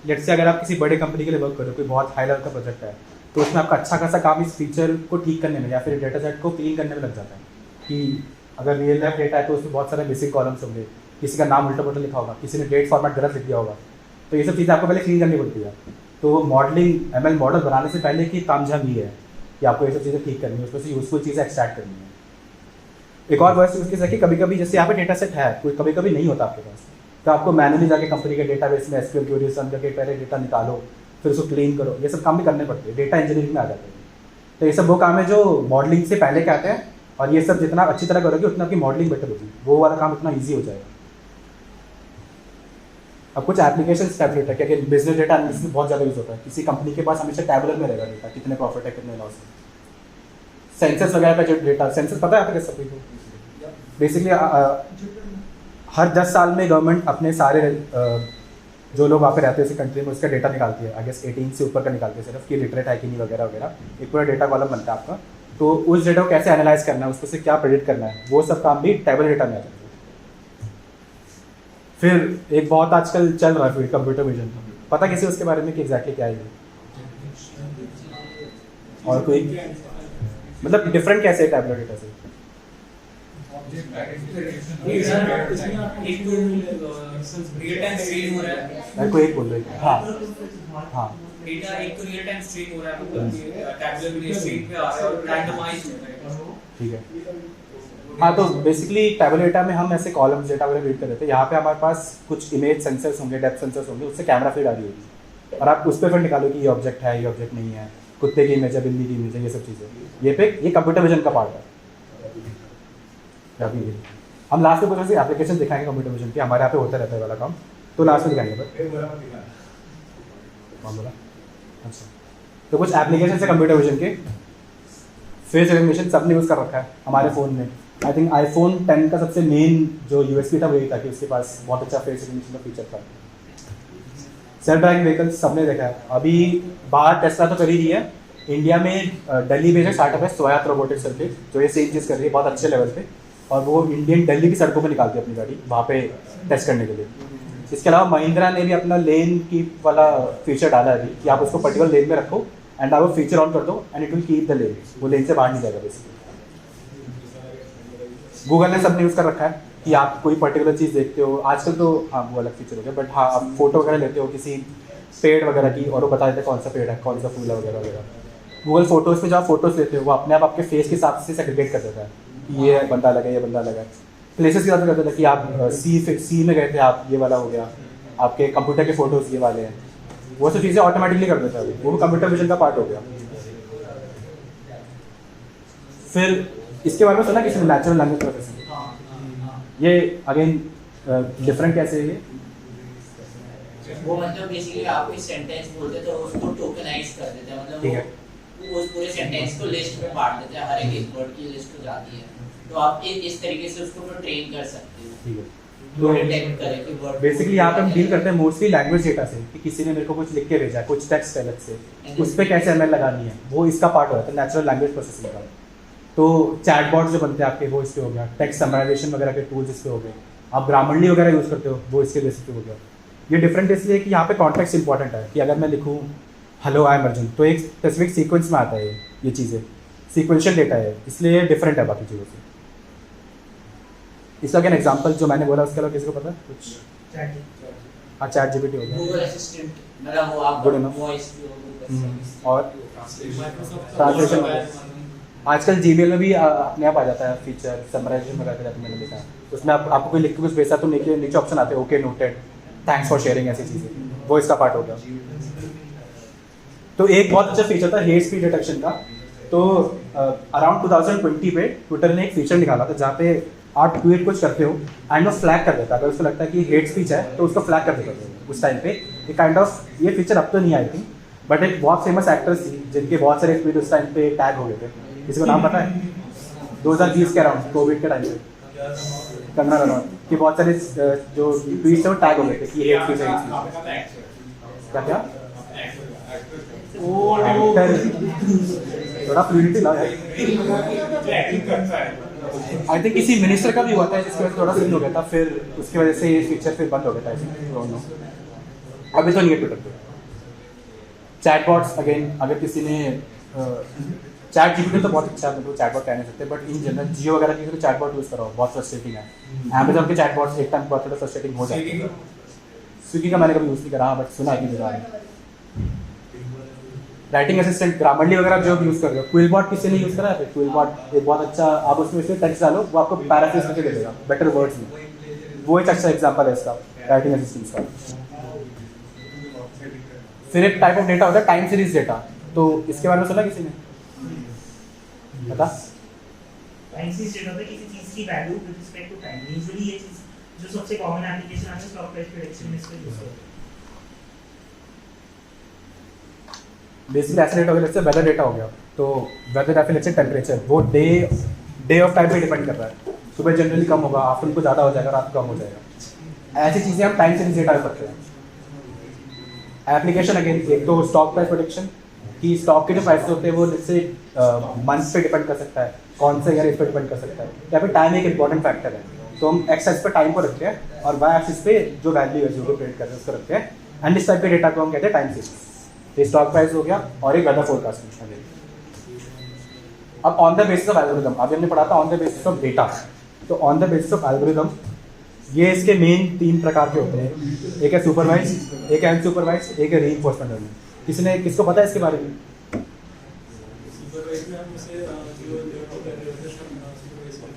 लेट्स से अगर आप किसी बड़े कंपनी के लिए वर्क करो, कोई बहुत हाई लेवल का प्रोजेक्ट है, तो उसमें आपका अच्छा खासा काम इस फीचर को ठीक करने में या फिर डेटा सेट को क्लीन करने में लग जाता है। कि अगर रियल लाइफ डेटा है तो उसमें बहुत सारे मिसिंग कॉलम्स होंगे, किसी का नाम उल्टा पुल्टा लिखा होगा, किसी ने डेट फॉर्मेट गलत लिख दिया होगा, तो ये सब चीज़ें आपको पहले क्लीन करनी पड़ती है। तो मॉडलिंग ML मॉडल बनाने से पहले की तामझाम ये है कि आपको ये सब चीज़ें ठीक करनी है, उसमें से यूजफुल चीज़ें एक्सट्रैक्ट करनी है। एक और वर्स्ट यूज केस है कि कभी कभी जैसे यहाँ पे डेटा सेट है, कोई कभी कभी नहीं होता आपके पास, तो आपको मैनुअली जाके कंपनी के डेटाबेस में SQL क्वेरीज रन करके पहले डेटा निकालो, फिर उसको क्लीन करो, ये सब काम भी करने पड़ते हैं, डेटा इंजीनियरिंग में आ जाते हैं। तो ये सब वो काम है जो मॉडलिंग से पहले के आते हैं, और ये सब जितना अच्छी तरह करोगे उतना आपकी मॉडलिंग बेटर होगी, वो वाला काम उतना ईजी हो जाएगा। अब कुछ एप्लीकेशन टैबलेट है, क्या बिजनेस डेटा एनालिसिस में बहुत ज़्यादा यूज होता है। किसी कंपनी के पास हमेशा टैबुलर में रहेगा डेटा, कितने प्रॉफिट है कितने लॉस है। सेंसस वगैरह का जो डेटा, सेंसस पता है आपको कैसे सभी को? बेसिकली हर 10 साल में गवर्नमेंट अपने सारे जो लोग वहाँ पे रहते हैं उस कंट्री में उसका डेटा निकालती है। आई गेस 18 से ऊपर का निकालती है सिर्फ, कि लिटरेट है कि नहीं वगैरह वगैरह, एक पूरा डेटा कॉलम बनता है आपका। तो उस डेटा को कैसे एनालाइज करना है, उसको से क्या प्रेडिक्ट करना है, वो सब काम भी टैबुलर डेटा में आता है। फिर एक बहुत आजकल चल रहा है फिर कंप्यूटर विजन, पता किसी उसके बारे में कि एग्जैक्टली क्या है ये, और कोई मतलब डिफरेंट कैसे है टैबुलर डेटा से? रियल टाइम स्ट्रीम हो रहा है, मेरे को एक बोल रहे हैं। हाँ हाँ, डेटा एक तो रियल टाइम स्ट्रीम हो रहा है, मतलब टैबुलर में स्ट्रीम पे आ रहा है और रैंडमाइज हो रहा है। ठीक है। हाँ, तो बेसिकली टैबुलर डेटा में हम ऐसे कॉलम्स डेटा वगैरह रीड कर रहे थे। यहाँ पे हमारे पास कुछ इमेज सेंसर्स होंगे, डेप्थ सेंसर्स होंगे, उससे कैमरा फीड आ रही होगी, और आप उस पर फिर निकालो कि ये ऑब्जेक्ट है, ये ऑब्जेक्ट नहीं है, कुत्ते की इमेज है, बिल्ली की इमेज है, ये सब चीज़ें। ये कंप्यूटर विजन का पार्ट है। हम लास्ट में कुछ ऐसी एप्लीकेशन दिखाएंगे कंप्यूटर विजन की, हमारे यहाँ पे होता रहता है वाला काम, तो लास्ट में दिखाएंगे। कौन बोला? अच्छा, तो कुछ एप्लीकेशन है कंप्यूटर विजन के। फेस रिकग्निशन सबने यूज़ कर रखा है हमारे फ़ोन में। आई थिंक iPhone 10 का सबसे मेन जो USP था वही था कि उसके पास बहुत अच्छा फेस रिकग्निशन का फीचर था। सेल्फ ड्राइविंग व्हीकल्स सबने देखा है। अभी बाहर टेस्ला तो कर ही रही है, इंडिया में दिल्ली में स्टार्टअप है स्वायत्त रोबोटिक्स करके, जो ये सेम चीज़ कर रही है बहुत अच्छे लेवल पे, और वो दिल्ली की सड़कों पर निकालती है अपनी गाड़ी वहाँ पे टेस्ट करने के लिए। इसके अलावा महिंद्रा ने भी अपना लेन कीप वाला फीचर डाला है अभी, कि आप उसको पर्टिकुलर लेन में रखो एंड आप वो फीचर ऑन कर दो and it will keep the lane, वो लेन से बाहर नहीं जाएगा बेसिकली। गूगल ने सबने यूज़ कर रखा है कि आप कोई पर्टिकुलर चीज़ देखते हो, आजकल तो हाँ वो अलग फीचर हो गया, बट हाँ आप फोटो वगैरह लेते हो किसी पेड़ वगैरह की, और वो बता देते हैं कौन सा पेड़ है, कौन सा फूल है वगैरह वगैरह। गूगल फोटोज़ में जो आप फोटोज़ लेते हो वो अपने आप आपके फेस के हिसाब से सेग्रीगेट कर देता है कि ये बंदा लगा, ये बंदा लगा। प्लेसेस के हिसाब से कर देता है कि आप सी में गए थे आप, ये वाला हो गया, आपके कंप्यूटर के फोटोज़ ये वाले हैं, वो सब चीज़ें ऑटोमेटिकली कर देता है, वो भी कंप्यूटर विजन का पार्ट हो गया। फिर इसके बारे में सुना किसी ने नेचुरल लैंग्वेज प्रोसेसिंग, ये अगेन डिफरेंट कैसे है ये? वो मतलब बेसिकली आप कोई सेंटेंस बोलते तो उसको टोकनाइज कर देते हैं, मतलब ठीक है, वो उस पूरे सेंटेंस को लिस्ट में बांट देते हैं, हर एक वर्ड की लिस्ट हो जाती है, तो आप इस तरीके से उसको फिर ट्रेन कर सकते हो। ठीक है। तो डिटेक्ट करे कि वर्ड बेसिकली यहाँ पे हम डील करते हैं मोस्टली लैंग्वेज डेटा से, कि किसी ने मेरे को कुछ लिख के भेजा है, कुछ टेक्स्ट अलग से, उस पर कैसे ML लगानी है, वो इसका पार्ट हो जाता है नेचुरल लैंग्वेज प्रोसेसिंग का। तो चैटबॉट जो बनते हैं आपके वो इस पे हो गया, टेक्स्ट समराइजेशन वगैरह के टूल्स इस पे हो गए, आप ग्रामरली वगैरह यूज़ करते हो वो इसके बेसिस पे हो गया। ये डिफरेंट इसलिए कि यहाँ पे कॉन्टेक्स्ट इंपॉर्टेंट है, कि अगर मैं लिखूँ हेलो आई एम अर्जुन तो एक स्पेसिफिक सीक्वेंस में आता है ये चीज़ें, सीक्वेंशियल डेटा है, इसलिए डिफरेंट है बाकी चीज़ों से। इसका क्या एग्जांपल जो मैंने बोला उसके अलावा किसी को पता है कुछ? हाँ, चैट GPT हो गया, गूगल असिस्टेंट, मतलब वो आप Good enough. वॉइस और ट्रांसलेशन आजकल Gmail में भी अपने आप आ जाता है फीचर, समराइजेशन वगैरह का मैंने देखा है, उसमें आपको कोई लिख के कुछ भेजा तो नीचे ऑप्शन आते हैं okay noted, thanks for sharing, ऐसी चीज़ें, वो इसका पार्ट हो गया। तो एक बहुत अच्छा फीचर था हेट स्पीच डिटेक्शन का। तो अराउंड 2020 पे ट्विटर ने एक फीचर निकाला था जहाँ पे आप ट्वीट कुछ करते हो एंड वो फ्लैग कर देता है, अगर उसको लगता है कि हेट स्पीच है तो उसको फ्लैग कर देता है उस टाइम पे। ये काइंड ऑफ ये फीचर अब तो नहीं आई थी, बट एक बहुत फेमस एक्टर्स थी जिनके बहुत सारे ट्वीट उस टाइम पे टैग हो गए थे। किसी को नाम पता है? 2020 के अराउंड कोविड के टाइम पे कंगना रनौत के बहुत सारे जो ट्वीट थे वो टैग हो गए थे कि हेट स्पीच है। क्या थोड़ा फ्लूइडिटी लाओ यार। आई थिंक किसी मिनिस्टर का भी हुआ था जिसकी वजह से थोड़ा सीन हो गया था, फिर उसकी वजह से ये फीचर फिर बंद हो गया था। अभी तो नहीं है ट्विटर पे। चैटबॉट्स अगेन, अगर किसी ने चैट जीपीटी तो बहुत अच्छा है, मतलब चैटबॉट कह नहीं सकते, बट इन जनरल जियो वगैरह की तो चैटबॉट यूज़ करो, बहुत फ्रस्ट्रेटिंग है। अमेजॉन के चैटबॉट्स एक टाइम बहुत थोड़ा फ्रस्ट्रेटिंग हो जाते हैं। स्विगी का मैंने कभी यूज़ नहीं करा, बट सुना है कि बारे राइटिंग असिस्टेंट ग्रामरली वगैरह जो यूज़ कर रहे हो। क्विलबॉट किसी ने यूज़ करा है? क्विलबॉट एक बहुत अच्छा, आप उसमें टेक्स्ट डालो वो आपको पैराफ्रेज करके दे देगा बेटर वर्ड्स में। वो एक अच्छा एग्जांपल है इसका राइटिंग असिस्टेंट का। फिर एक टाइप ऑफ डेटा होता है टाइम सीरीज डेटा, तो इसके बारे में सुना किसी ने? बता। टाइम सीरीज डेटा होता है किसी चीज की value with respect to time. Usually ये चीज जो सबसे कॉमन एप्लीकेशन है स्टॉक प्राइस प्रेडिक्शन में इसका यूज होता है। बेसिकली ऐसा डेटा हो गया, जैसे वेदर डेटा हो गया, तो वेदर या फिर जैसे टेम्परेचर, वो डे ऑफ टाइम पे डिपेंड कर रहा है। सुबह जनरली कम होगा, आफ्टरनून को ज़्यादा हो जाएगा, रात को कम हो जाएगा। ऐसी चीज़ें हम टाइम सीरीज डेटा कर सकते हैं। एप्लीकेशन अगेन, एक तो स्टॉक प्राइस प्रेडिक्शन कि स्टॉक के जो प्राइस होते हैं वो जैसे मंथ पे डिपेंड कर सकता है, कौन से ईयर इस पर डिपेंड कर सकता है, या फिर टाइम एक इंपॉर्टेंट फैक्टर है। तो हम एक्स एक्सिस पे टाइम को रखते हैं और वाई एक्सिस पे जो वैल्यू है जो भी प्रेडिक्ट कर रहे हैं उसको रखते हैं, एंड इस टाइप के डेटा को हम कहते हैं टाइम सीरीज। ये स्टॉक प्राइस हो गया और एक वेदर फोरकास्टिंग। अब on the basis of algorithm, अभी हमने पढ़ा था on the basis of data, तो on the basis of algorithm ये इसके मेन 3 प्रकार के होते हैं। एक है सुपरवाइज, एक है अनसुपरवाइज, एक है रीइंफोर्समेंट लर्निंग। किसी ने किसको पता है इसके बारे में?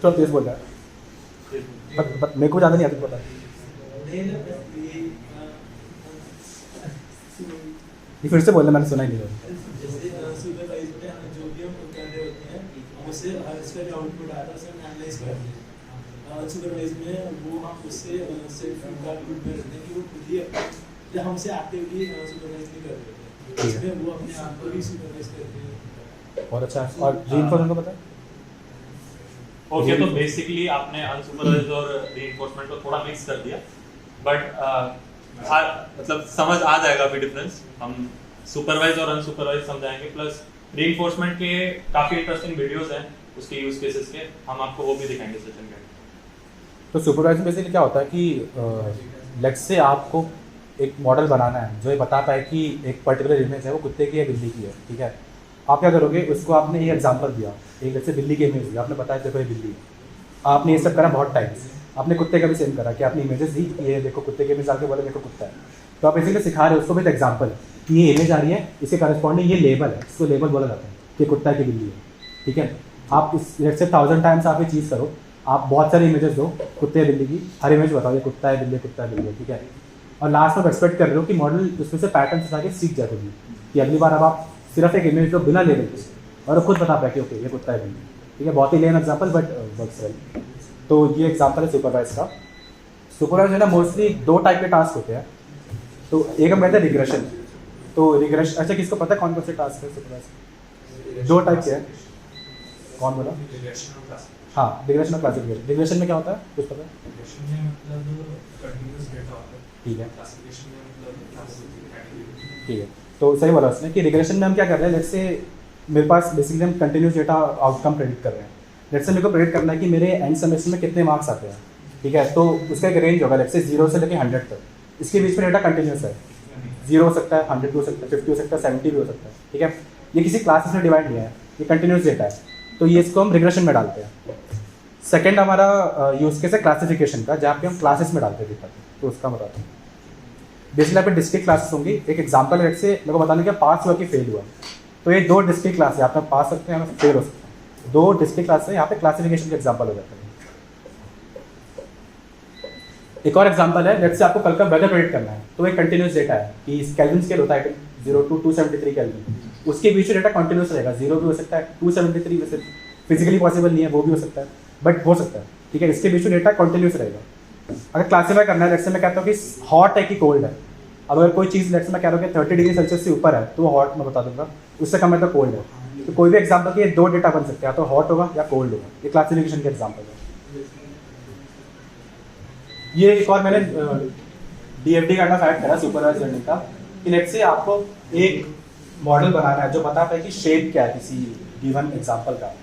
तो तेज बोल रहा है, मेरे को ज़्यादा नहीं आता पता। ये फिर से बोलना, मैंने सुना ही नहीं। सुपरवाइज में जो भी हम कर रहे होते हैं उससे इसका जो आउटपुट आता है उसे एनालाइज करते हैं। अनसुपरवाइज में वो हम उससे सेल्फ फीडबैक लूप में रहते हैं कि वो खुद ही हमसे एक्टिवली सुपरवाइज नहीं कर रहे हैं, इसमें वो अपने आप को भी सुपरवाइज करते हैं। बहुत अच्छा। और रीइंफोर्समेंट को पता है? ओके, तो बेसिकली आपने अनसुपरवाइज्ड और रीइंफोर्समेंट को थोड़ा मिक्स कर दिया, बट मतलब समझ आ जाएगा अभी डिफरेंस। हम सुपरवाइज और अनसुपरवाइज समझाएंगे, प्लस रीइंफोर्समेंट के काफ़ी इंटरेस्टिंग वीडियोस हैं उसके यूज केसेस के, हम आपको वो भी दिखाएंगे सेशन में। तो सुपरवाइज बेसिकली क्या होता है कि लेट्स से आपको एक मॉडल बनाना है जो ये बता पाए कि एक पर्टिकुलर इमेज है वो कुत्ते की है बिल्ली की है, ठीक है। आप क्या करोगे, उसको आपने ये एग्जांपल दिया, एक जैसे बिल्ली की इमेज दी, आपने बताया देखो ये बिल्ली, आपने ये सब करा बहुत टाइम्स। आपने कुत्ते का भी सेम करा कि आपने इमेजेस दी, ये देखो कुत्ते की इमेज आके बोले देखो कुत्ता है। तो आप बेसिकली सिखा रहे हो उसको विद एग्जांपल कि ये इमेज आ रही है, इसके करस्पॉन्डिंग ये लेबल है, इसको लेबल बोला जाता है कि कुत्ता की बिल्ली है, ठीक है। आप इस जैसे 1000 टाइम्स आप ये चीज़ करो, आप बहुत सारी इमेजेस दो कुत्ते बिल्ली की, हर इमेज बताओ ये कुत्ता है बिल्ली, कुत्ता है बिल्ली, ठीक है। और लास्ट में एक्सपेक्ट कर रहे हो कि मॉडल उसमें से पैटर्न उठा के सीख जाए कि अगली बार अब आप सिर्फ एक इमेज दो बिना लेबल के और खुद बता पाए कि ओके ये कुत्ता है बिल्ली, ठीक है। बहुत ही लेन एग्जाम्पल बट वर्क्स वेल। तो ये एग्जाम्पल है सुपरवाइज का। सुपरवाइज है ना, मोस्टली 2 टाइप के टास्क होते हैं। तो एक हम कहते हैं रिग्रेशन। तो रिग्रेशन, अच्छा किसको पता है कौन कौन से टास्क है सुपरवाइज? 2 टाइप के हैं। कौन बोला? हाँ, रिग्रेशन और क्लासिफिकेशन। रिग्रेशन में क्या होता है कुछ पता है? रिग्रेशन में मतलब कंटीन्यूअस डेटा होता है, ठीक है, क्लासिफिकेशन में मतलब क्लासिफिकेशन। ठीक है। तो सही बोला उसने कि रिग्रेशन में हम क्या कर रहे हैं, लेट्स से मेरे पास बेसिकली हम कंटिन्यूस डेटा आउटकम प्रेडिक्ट कर रहे हैं। लेट्स से मेरे को प्रेडिक्ट करना है कि मेरे एंड सेमेस्टर में कितने मार्क्स आते हैं, ठीक है। तो उसका एक रेंज होगा, लेट्स से 0 से लेकर 100 तक। इसके बीच में डेटा कंटिन्यूस है, 0 हो सकता है, 100 भी हो सकता है, 50 हो सकता है, 70 भी हो सकता है, ठीक है। ये किसी क्लासेस में डिवाइड नहीं है, ये कंटिन्यूस डेटा है, तो ये इसको हम रिग्रेशन में डालते हैं। सेकेंड हमारा यूज केस है क्लासिफिकेशन का, जहाँ पे हम क्लासेस में डालते हैं डेटा, तो उसका बताते हैं। बेसिकली यहाँ पे डिस्ट्रिक्ट क्लासेस होंगी। एक एग्जाम्पल लेट से मेरे को बताने का पास हुआ कि फेल हुआ, तो ये 2 डिस्ट्रिक्ट क्लास है, आप पास सकते हैं, फेल हो सकते हैं। 2 डिस्ट्रिक्ट क्लास है, यहाँ पे क्लासिफिकेशन के एग्जाम्पल हो जाता है। एक और एग्जाम्पल है, लेट से आपको कल का वेदर प्रेडिक्ट करना है, तो एक कंटिन्यूस डेटा है कि केल्विन स्केल होता है 0 to 273 केल्विन, उसके बीच में डेटा कंटिन्यूस रहेगा, 0 भी हो सकता है, 273 वैसे फिजिकली पॉसिबल नहीं है, वो भी हो सकता है, बट हो सकता है। ठीक है, इसके बीच में डेटा कंटिन्यूस रहेगा। अगर क्लासीफाई करना है, जैसे मैं कहता हूँ कि हॉट है कि कोल्ड है, अब अगर कोई चीज़ जैसे मैं कह रहा हूँ कि 30 डिग्री सेल्सियस से ऊपर है तो वो हॉट मैं बता दूंगा, उससे कम है तो कोल्ड है। तो कोई भी एग्जाम्पल के 2 डेटा बन सकते हैं, तो हॉट होगा या कोल्ड होगा। ये क्लासिफिकेशन के एग्जाम्पल है। ये एक और मैंने DFD का ऐड करा सुपरवाइज लर्निंग का, कि लेट्स से आपको एक मॉडल बनाना है जो बता पाए कि शेप क्या है किसी गिवन एग्जाम्पल का।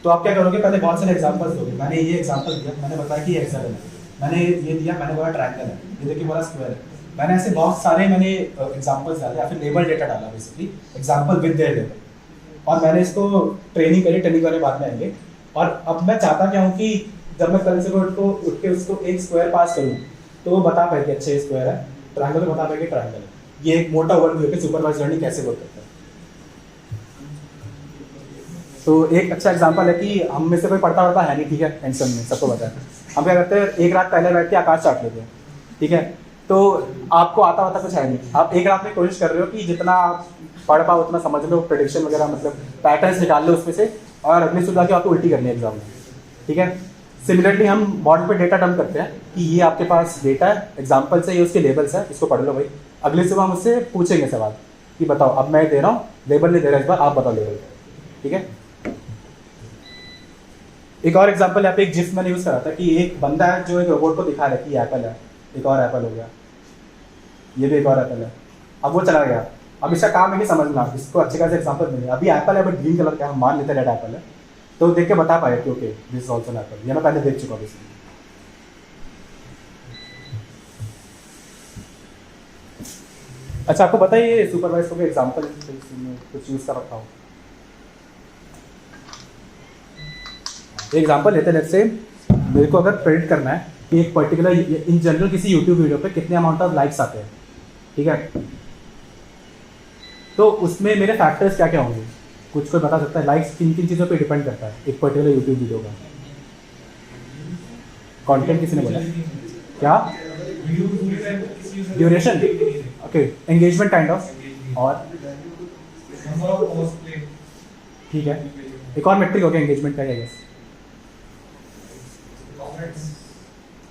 तो आप क्या करोगे, पहले बहुत सारे एग्जाम्पल्स दोगे। मैंने ये एग्जाम्पल दिया, मैंने बताया कि हेक्सागन है, मैंने ये दिया, मैंने बोला ट्रायंगल है, ये देखिए बोला स्क्वायर है। मैंने ऐसे बहुत सारे मैंने एग्जाम्पल्स डाले या फिर लेबल डेटा डाला, basically example with their label, और मैंने इसको ट्रेनिंग करी, ट्रेनिंग वाले बाद में आएंगे। और अब मैं चाहता क्या हूँ कि जब मैं कल से उठ के उसको एक स्क्वायर पास करूँ तो वो बता पाए कि अच्छा ये स्क्वायर है, ट्रायंगल बता पाए कि ट्रायंगल है। ये एक मोटा ओवरव्यू है कि सुपरवाइज लर्निंग कैसे वर्क करता है। तो एक अच्छा एग्जांपल है कि हम में से कोई पढ़ता है नहीं, ठीक है, टेंशन में सबको पता है। हम क्या करते हैं, एक रात पहले बैठ के आकाश चाट लेते हैं, ठीक है। तो आपको आता कुछ है नहीं, आप एक रात में कोशिश कर रहे हो कि जितना आप पढ़ पाओ उतना समझ लो, प्रेडिक्शन वगैरह मतलब पैटर्न्स निकाल लो उसमें से, और अगले सुबह के आपको उल्टी करनी है एग्जाम में, ठीक है। सिमिलरली हम मॉडल पे डेटा डंप करते हैं कि ये आपके पास डेटा है, एग्जाम्पल्स है, ये उसके लेबल्स है, इसको पढ़ लो भाई। अगले सुबह हम उससे पूछेंगे सवाल कि बताओ, अब मैं दे रहा हूँ लेबल, नहीं दे रहा इस बार, आप बताओ लेबल, ठीक है। एक और एग्जांपल यहाँ पे एक जिफ मैंने यूज़ करा था कि एक बंदा है जो एक रोबोट को दिखा रहा है कि एप्पल है, एक और एप्पल हो गया, ये भी एक और एप्पल है, अब वो चला गया। अब इसका काम है कि समझना, इसको अच्छे खासे एग्जांपल मिले। अभी एप्पल है बट ग्रीन कलर का, हम मान लेते रेड एप्पल है, तो देख के बता पाए कि okay this is also an apple, ये मैं पहले देख चुका हूँ। अच्छा, आपको पता है ये सुपरवाइज को भी एग्जांपल कुछ यूज़ कर रखा हूँ। एग्जांपल लेते हैं, से मेरे को अगर प्रेडिक्ट करना है कि एक पर्टिकुलर इन जनरल किसी यूट्यूब वीडियो पे कितने अमाउंट ऑफ लाइक्स आते हैं, ठीक है, तो उसमें मेरे फैक्टर्स क्या क्या होंगे, कुछ कोई बता सकता है? लाइक्स किन किन चीज़ों पे डिपेंड करता है एक पर्टिकुलर यूट्यूब वीडियो का? कंटेंट किसी ने बोला क्या? Duration, okay, engagement kind of, और ठीक है, एक और मेट्रिक हो गया एंगेजमेंट का, आई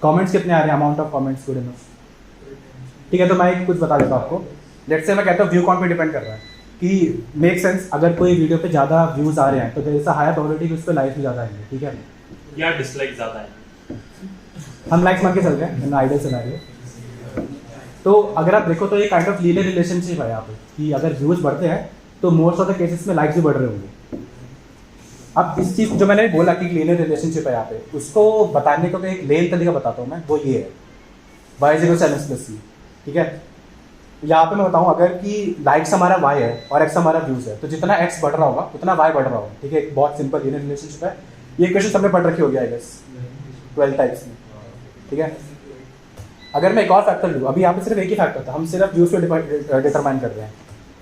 कमेंट्स कितने आ रहे हैं, amount of comments good enough, ठीक है। तो मैं कुछ बता देता हूँ आपको। लेट्स से मैं कहता हूँ व्यू काउंट पे डिपेंड कर रहा है कि मेक सेंस, अगर कोई वीडियो पे ज़्यादा व्यूज़ आ रहे हैं तो जैसा हायर प्रोबेबिलिटी कि उस पर लाइक्स भी ज़्यादा आएंगे, ठीक है, या डिसलाइक ज़्यादा है, हम लाइक्स मान के चल रहे हैं आइडियल सिनेरियो। तो अगर आप देखो तो ये काइंड ऑफ लीनियर रिलेशनशिप है यहाँ पे कि अगर व्यूज़ बढ़ते हैं तो मोस्ट ऑफ द केसेस में लाइक्स भी बढ़ रहे होंगे। अब इस चीज़ जो मैंने बोला कि लीनियर रिलेशनशिप है यहाँ पे, उसको बताने को एक लेन तरीका बताता हूँ मैं, वो ये है y0 ठीक है। यहाँ पे मैं बताऊँ अगर कि लाइक्स हमारा y है और x हमारा व्यूज़ है, तो जितना x बढ़ रहा होगा उतना y बढ़ रहा होगा, ठीक है। एक बहुत सिंपल लीनियर रिलेशनशिप है। ये इक्वेशन सबने पढ़ रखी होगी आई गेस 12 टाइप्स में, ठीक है। अगर मैं एक और फैक्टर लूँ, अभी यहाँ पे सिर्फ एक ही फैक्टर था, हम सिर्फ व्यूज़ को डिटरमाइन कर रहे हैं।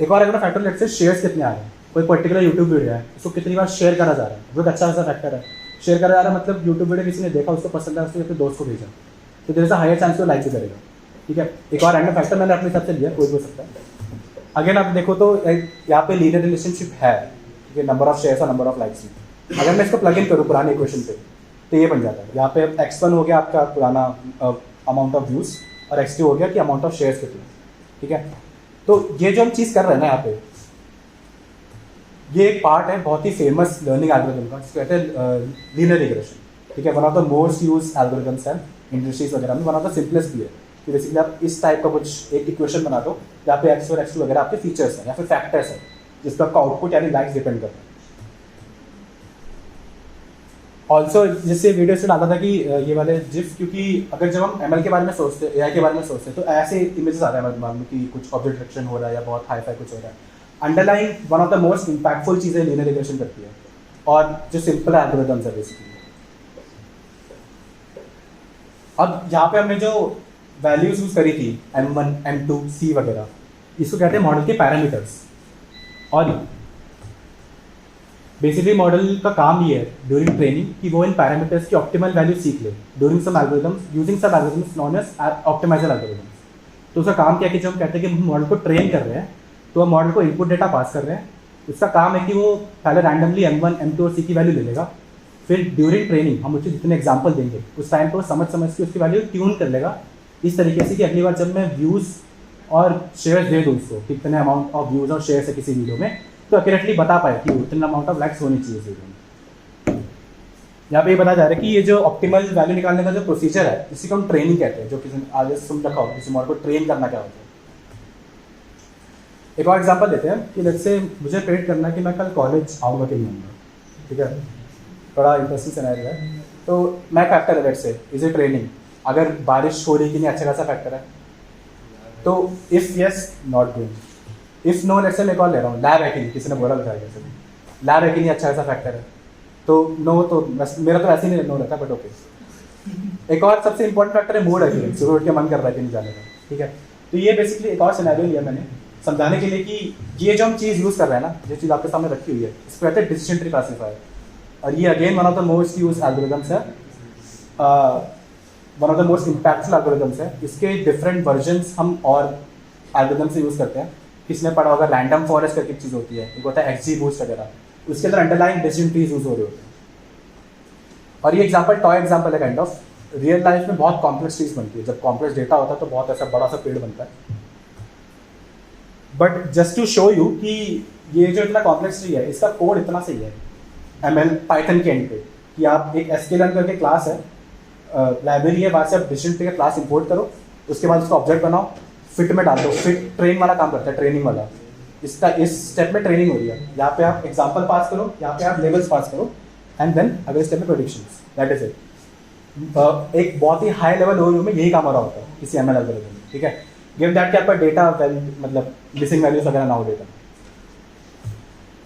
एक और अगर मैं फैक्टर लेते हैं शेयर्स कितने आ रहे हैं, कोई पर्टिकुलर यूट्यूब वीडियो है उसको कितनी बार शेयर करा जा रहा है, वो एक अच्छा खासा फैक्टर है। शेयर करा जा रहा है मतलब यूट्यूब वीडियो किसी ने देखा, उसको पसंद है, उसने अपने दोस्त को भेजा, तो there is a higher chance वो लाइक भी करेगा, ठीक है। एक और रैंडम फैक्टर मैंने अपने हिसाब से लिया, कोई भी हो सकता है। अगेन आप देखो तो यहाँ पे लीनियर रिलेशनशिप है, ठीक है, नंबर ऑफ शेयर्स और नंबर ऑफ लाइक्स में। अगर मैं इसको प्लग इन करूँ पुराने इक्वेशन पे तो ये बन जाता है। यहाँ पे x1 हो गया आपका पुराना अमाउंट ऑफ व्यूज़, और x2 हो गया कि अमाउंट ऑफ शेयर्स कितने, ठीक है। तो ये जो हम चीज़ कर रहे हैं ना यहाँ पे, ये एक पार्ट है बहुत ही फेमस लर्निंग एल्गोरिथम का, जिसको कहते हैं लीनियर रिग्रेशन, ठीक है। One of the most use algorithms है इंडस्ट्रीज वगैरह में, वन ऑफ द सिंपलेस्ट भी है कि बेसिकली आप इस टाइप का कुछ एक इक्वेशन बना दो जहाँ पे x और x2 वगैरह आपके फीचर्स हैं या फिर फैक्टर्स हैं जिस पर आपका आउटपुट यानी लाइक्स डिपेंड करता है। ऑल्सो जिससे वीडियो से डाला था कि ये वाले जिफ, क्योंकि अगर जब हम ML के बारे में सोचते हैं, AI के बारे में सोचते हैं, तो ऐसे इमेजेस आ रहे हैं हमारे दिमाग में कि कुछ ऑब्जेक्ट डिटेक्शन हो रहा है या बहुत हाई फाई कुछ हो रहा है। Underline one of the most impactful चीज़ें लीनियर रिग्रेशन करती है, और जो सिंपल एल्गोरिथम्स है बेसिकली। अब यहाँ पे हमने जो वैल्यूज यूज करी थी M1, M2, C वगैरह, इसको कहते हैं मॉडल के पैरामीटर्स। और बेसिकली मॉडल का काम ये है ड्यूरिंग ट्रेनिंग कि वो इन पैरामीटर्स की ऑप्टिमल वैल्यू सीख ले during some algorithms, using some algorithms known as optimiser algorithms. तो उसका काम क्या है कि जब हम कहते हैं कि हम मॉडल को ट्रेन कर रहे हैं तो हम मॉडल को इनपुट डेटा पास कर रहे हैं। उसका काम है कि वो पहले रैंडमली M1, M2 और C की वैल्यू ले लेगा, फिर ड्यूरिंग ट्रेनिंग हम उससे जितने एग्जाम्पल देंगे उस टाइम पर वो समझ के उसकी वैल्यू ट्यून कर लेगा इस तरीके से कि अगली बार जब मैं व्यूज़ और शेयर्स दे दूँ उसको कितने अमाउंट ऑफ व्यूज़ और शेयर्स है किसी वीडियो में तो एक्यूरेटली बता पाए कि उतना अमाउंट ऑफ लाइक्स होनी चाहिए इस वीडियो में। यहाँ पे ये बताया जा रहा है कि ये जो ऑप्टिमल वैल्यू निकालने का जो प्रोसीजर है इसी को हम ट्रेनिंग कहते हैं, जो किसी आगे सुन रखा हो किसी मॉडल को ट्रेन करना क्या होता है। एक और एग्जांपल देते हैं कि जैसे मुझे प्रेडिक्ट करना है कि मैं कल कॉलेज आऊँगा कि नहीं आऊँगा, ठीक है, थोड़ा इंटरेस्टिंग सिनेरियो है। तो मैं फैक्टर है let's say is a training, अगर बारिश हो रही कि नहीं अच्छा खासा फैक्टर है, तो if yes not going, if no let's say मैं कॉल ले रहा हूँ, लैब है कि नहीं, किसी ने बोला बताया जैसे लैब है कि नहीं अच्छा खासा फैक्टर है, तो नो, तो मेरा तो ऐसे ही नहीं नो रहता बट ओके। एक और सबसे इंपॉर्टेंट फैक्टर है मूड है कि सुबह उठ के मन कर रहा है कि नहीं जाने का, ठीक है। तो ये बेसिकली एक और सिनेरियो लिया मैंने समझाने के लिए कि ये जो हम चीज़ यूज़ कर रहे हैं ना, जो चीज़ आपके सामने रखी हुई है, इसको कहते हैं डिसीजन ट्री क्लासिफायर। और ये again one of the most use algorithms है, one of the most impactful algorithms है। इसके डिफरेंट वर्जन्स हम और एल्गोरिथम से यूज़ करते हैं। किसने पढ़ा होगा रैंडम फॉरेस्ट करके चीज़ होती है, एक होता है एक्सजी बूस्ट वगैरह, उसके अंदर अंडरलाइंग डिसीजन ट्रीज यूज हो रहे होते हैं। और ये एग्जाम्पल टॉय एग्जाम्पल है काइंड ऑफ, रियल लाइफ में बहुत कॉम्प्लेक्स चीज़ बनती है। जब कॉम्प्लेक्स डेटा होता है तो बहुत ऐसा बड़ा सा पेड़ बनता है। But just to show you कि ये जो इतना कॉम्प्लेक्स ट्री है इसका कोड इतना सही है ML पाइथन के एंड पे कि आप एक sklearn करके क्लास है, लाइब्रेरी है, वहाँ से आप डिसीजन ट्री का क्लास इंपोर्ट करो, उसके बाद उसको ऑब्जेक्ट बनाओ, फिट में डाल दो। फिट ट्रेन वाला काम करता है, ट्रेनिंग वाला। इसका इस स्टेप में ट्रेनिंग हो रही है, यहाँ पे आप एग्जाम्पल पास करो, यहाँ पे आप लेवल्स पास करो, एंड देन अगले स्टेप में प्रेडिक्शंस, दैट इज इट। एक बहुत ही हाई लेवल ओवरव्यू में यही काम हो रहा होता है किसी ML एल्गोरिथम में, ठीक है। गिव दैट कि आपका डेटा मतलब मिसिंग वैल्यूज वगैरह ना हो डेटा।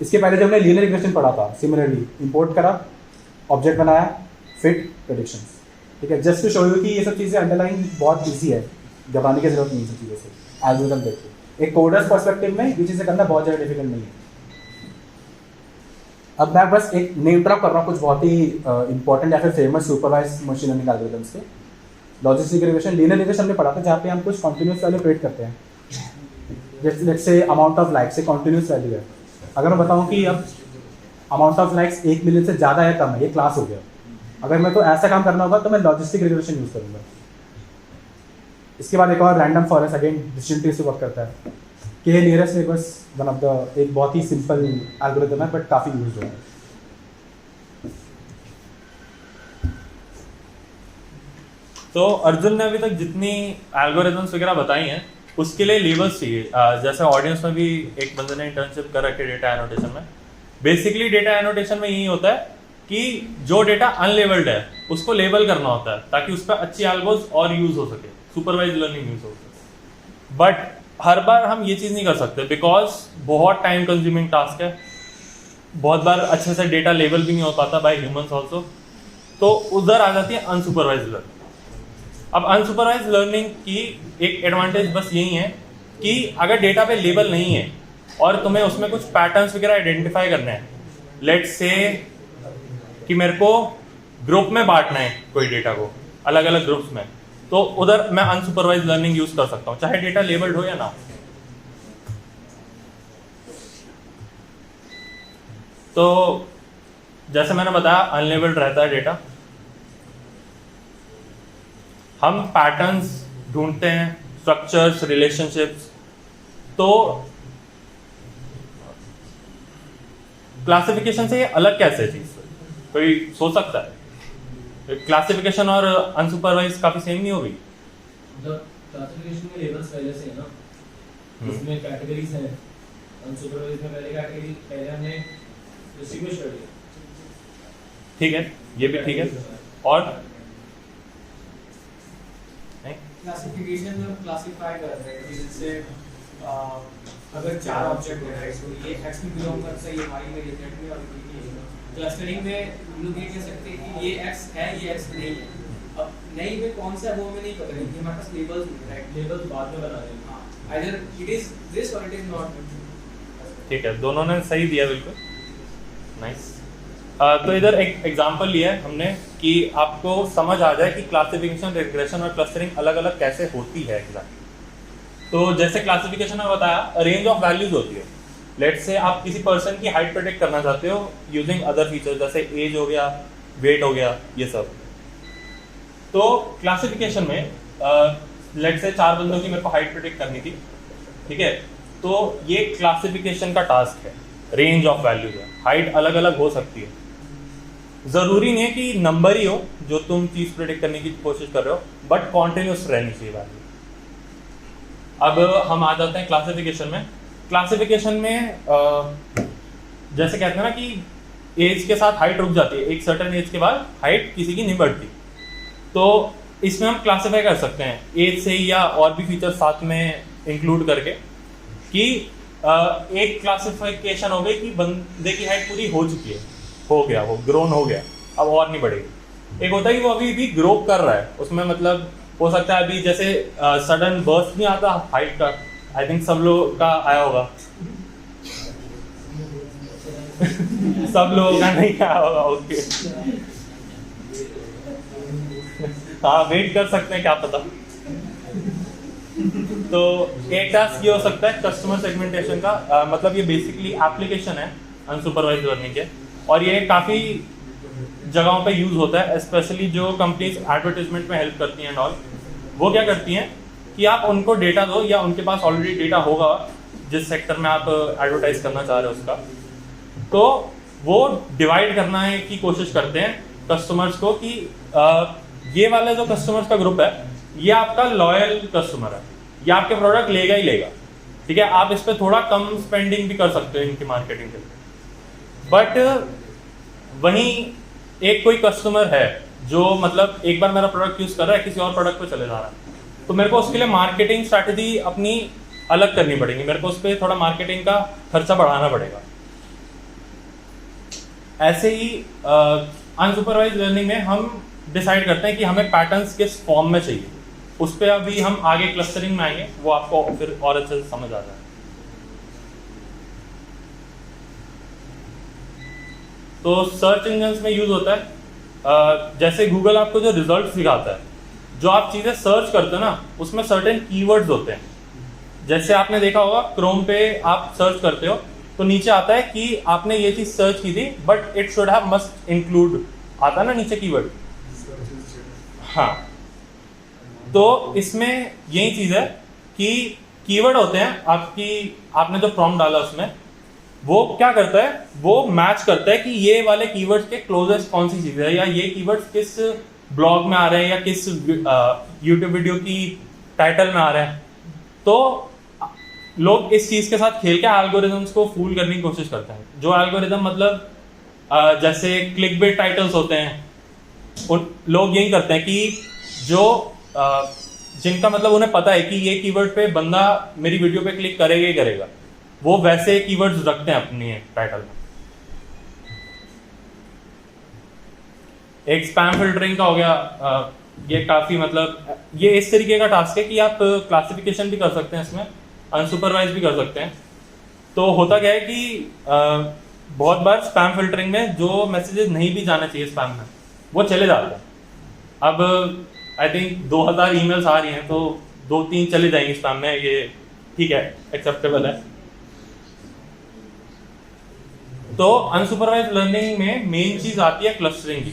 इसके पहले जब हमने लीनियर रिग्रेशन पढ़ा था, सिमिलरली इंपोर्ट करा, ऑब्जेक्ट बनाया, फिट, प्रेडिक्शंस, ठीक है। जस्ट टू शो यू कि ये सब चीज़ें अंडरलाइन बहुत ईजी है, घबराने की जरूरत नहीं है सब चीज़ों से। एल्गोरिथम देखिए एक कोडर्स पर्सपेक्टिव में ये चीज़ें करना बहुत ज़्यादा डिफिकल्ट नहीं है। अब मैं बस एक नेम ड्रॉप कर रहा हूँ कुछ बहुत ही इंपॉर्टेंट या फिर famous supervise machine learning algorithms के। लॉजिस्टिक रिग्रेशन, लीनियर रिग्रेशन हमने पढ़ा था जहाँ पे हम कुछ कॉन्टिन्यूस वैल्यू क्रिएट करते हैं, जैसे let's say amount of likes एक कॉन्टिन्यूस वैल्यू है। अगर मैं बताऊँ कि अब अमाउंट ऑफ लाइक्स 1 मिलियन से ज़्यादा है कम है, ये क्लास हो गया। अगर मैं तो ऐसा काम करना होगा तो मैं लॉजिस्टिक रिग्रेशन यूज़ करूँगा। इसके बाद एक और random forest, again decision tree से वर्क करता है। के nearest neighbours one of the एक बहुत ही सिंपल एल्गोरिथम है बट काफ़ी यूज हुआ है। तो अर्जुन ने अभी तक जितनी एल्गोरिथम्स वगैरह बताई हैं उसके लिए लेबल्स चाहिए। जैसे ऑडियंस में भी एक बंदे ने इंटर्नशिप कर रखी है डेटा एनोटेशन में। बेसिकली डेटा एनोटेशन में यही होता है कि जो डेटा अनलेबल्ड है उसको लेबल करना होता है ताकि उस पर अच्छी एल्गोज और यूज हो सके, सुपरवाइज लर्निंग यूज हो सके। बट हर बार हम ये चीज़ नहीं कर सकते बिकॉज बहुत टाइम कंज्यूमिंग टास्क है। बहुत बार अच्छे से डेटा लेबल भी नहीं हो पाता बाय ह्यूमंस ऑल्सो। तो उधर आ जाती है अनसुपरवाइज लर्निंग। अब अनसुपरवाइज लर्निंग की एक एडवांटेज बस यही है कि अगर डेटा पे लेबल नहीं है और तुम्हें उसमें कुछ पैटर्न्स वगैरह आइडेंटिफाई करने हैं, लेट्स से कि मेरे को ग्रुप में बांटना है कोई डेटा को अलग अलग ग्रुप्स में, तो उधर मैं अनसुपरवाइज लर्निंग यूज कर सकता हूँ चाहे डेटा लेबल्ड हो या ना। तो जैसे मैंने बताया अनलेबल्ड रहता है डेटा, हम पैटर्न्स ढूंढते हैं, स्ट्रक्चर्स, रिलेशनशिप्स। तो क्लासिफिकेशन से ये अलग कैसे चीज, कोई सोच सकता है? क्लासिफिकेशन और अनसुपरवाइज काफी सेम नहीं होगी? क्लासिफिकेशन में लेबल्स पहले से है ना, इसमें कैटेगरीज हैं। अनसुपरवाइज में पहले हमने डिस्ट्रीब्यूशन कर दिया, ठीक है, ये भी ठीक है। और क्लासिफिकेशन में हम क्लासिफाई कर रहे हैं कि जैसे अगर 4 ऑब्जेक्ट है तो ये x में बिलोंग करता है, ये y में, ये z में और ये है। क्लस्टरिंग में हम लोग ये कह सकते हैं कि ये x है, ये x नहीं है। अब नहीं में कौन सा है वो हमें नहीं पता, लेकिन हमारे पास लेबल्स हैं, राइट? लेबल्स बाद में बना देंगे। हां, आइदर इट इज दिस और इट इज नॉट। ठीक है, दोनों ने सही दिया, बिल्कुल नाइस। तो इधर एक एग्जांपल लिया है हमने कि आपको समझ आ जाए कि क्लासिफिकेशन, रिग्रेशन और क्लस्टरिंग अलग अलग कैसे होती है एग्जैक्ट। तो जैसे क्लासिफिकेशन में बताया, रेंज ऑफ वैल्यूज होती है। लेट्स से आप किसी पर्सन की हाइट प्रेडिक्ट करना चाहते हो यूजिंग अदर फीचर्स, जैसे एज हो गया, वेट हो गया, ये सब। तो क्लासिफिकेशन में लेट्स से 4 बंदों की मेरे को हाइट प्रेडिक्ट करनी थी, ठीक है, तो ये क्लासिफिकेशन का टास्क है, रेंज ऑफ वैल्यूज है, हाइट अलग अलग हो सकती है, जरूरी नहीं है कि नंबर ही हो जो तुम चीज प्रेडिक्ट करने की कोशिश कर रहे हो, बट कॉन्टिन्यूस रहनी चाहिए वैल्यू। अब हम आ जाते हैं क्लासिफिकेशन में। क्लासिफिकेशन में जैसे कहते हैं ना कि एज के साथ हाइट रुक जाती है, एक सर्टेन एज के बाद हाइट किसी की नहीं बढ़ती, तो इसमें हम क्लासिफाई कर सकते हैं एज से या और भी फीचर साथ में इंक्लूड करके कि एक क्लासिफिकेशन हो गई कि बंदे की हाइट पूरी हो चुकी है, हो गया, वो ग्रोन हो गया, अब और नहीं बढ़ेगी। एक होता है कि वो अभी भी ग्रो कर रहा है, उसमें मतलब हो सकता है अभी जैसे सडन बर्स्ट नहीं आता हाइट का, आई थिंक सब लोग का आया होगा सब लोगों का नहीं आया होगा, ओके हाँ वेट कर सकते हैं, क्या पता। तो एक टास्क ये हो सकता है कस्टमर सेगमेंटेशन का, मतलब ये बेसिकली एप्लीकेशन है अनसुपरवाइज्ड लर्निंग के, और ये काफ़ी जगहों पे यूज होता है, स्पेशली जो कंपनीज एडवर्टाइजमेंट में हेल्प करती हैं एंड ऑल। वो क्या करती हैं कि आप उनको डेटा दो, या उनके पास ऑलरेडी डेटा होगा जिस सेक्टर में आप एडवर्टाइज करना चाह रहे हो उसका, तो वो डिवाइड करना है की कोशिश करते हैं कस्टमर्स को कि ये वाला जो कस्टमर्स का ग्रुप है ये आपका लॉयल कस्टमर है, ये आपके प्रोडक्ट लेगा ही लेगा, ठीक है, आप इस पर थोड़ा कम स्पेंडिंग भी कर सकते हो इनकी मार्केटिंग के लिए। बट वहीं एक कोई कस्टमर है जो मतलब एक बार मेरा प्रोडक्ट यूज कर रहा है, किसी और प्रोडक्ट पे चले जा रहा है, तो मेरे को उसके लिए मार्केटिंग स्ट्रैटेजी अपनी अलग करनी पड़ेगी, मेरे को उस पर थोड़ा मार्केटिंग का खर्चा बढ़ाना पड़ेगा। ऐसे ही अनसुपरवाइज्ड लर्निंग में हम डिसाइड करते हैं कि हमें पैटर्न्स किस फॉर्म में चाहिए, उस पर अभी हम आगे क्लस्टरिंग में आएंगे, वो आपको फिर और अच्छे से समझ आ जाए। तो सर्च इंजन्स में यूज होता है, जैसे गूगल आपको जो रिजल्ट्स दिखाता है, जो आप चीजें सर्च करते हो ना उसमें सर्टेन कीवर्ड्स होते हैं। जैसे आपने देखा होगा क्रोम पे आप सर्च करते हो तो नीचे आता है कि आपने ये चीज सर्च की थी but it should have must include, आता है ना नीचे कीवर्ड। हाँ, तो इसमें यही चीज है कि कीवर्ड होते हैं आपने जो प्रॉम्प्ट डाला उसमें, वो क्या करता है, वो मैच करता है कि ये वाले कीवर्ड्स के क्लोजेस्ट कौन सी चीज है, या ये कीवर्ड्स किस ब्लॉग में आ रहे हैं या किस यूट्यूब वीडियो की टाइटल में आ रहे हैं। तो लोग इस चीज के साथ खेल के एल्गोरिथम्स को फूल करने की कोशिश करते हैं। जो एल्गोरिथम मतलब जैसे क्लिकबेट टाइटल्स होते हैं, लोग यही करते हैं कि जो जिनका मतलब उन्हें पता है कि ये कीवर्ड पे बंदा मेरी वीडियो पे क्लिक करेगा ही करेगा, वो वैसे कीवर्ड्स रखते हैं अपनी टाइटल में। एक स्पैम फिल्टरिंग का हो गया, ये काफी मतलब ये इस तरीके का टास्क है कि आप क्लासिफिकेशन भी कर सकते हैं इसमें, अनसुपरवाइज भी कर सकते हैं। तो होता क्या है कि बहुत बार स्पैम फिल्टरिंग में जो मैसेजेस नहीं भी जाने चाहिए स्पैम में वो चले जाते हैं। अब आई थिंक 2000 ईमेल्स आ रही हैं तो 2-3 चले जाएंगे स्पैम में, ये ठीक है, एक्सेप्टेबल है। तो अनसुपरवाइज्ड लर्निंग में मेन चीज आती है क्लस्टरिंग की।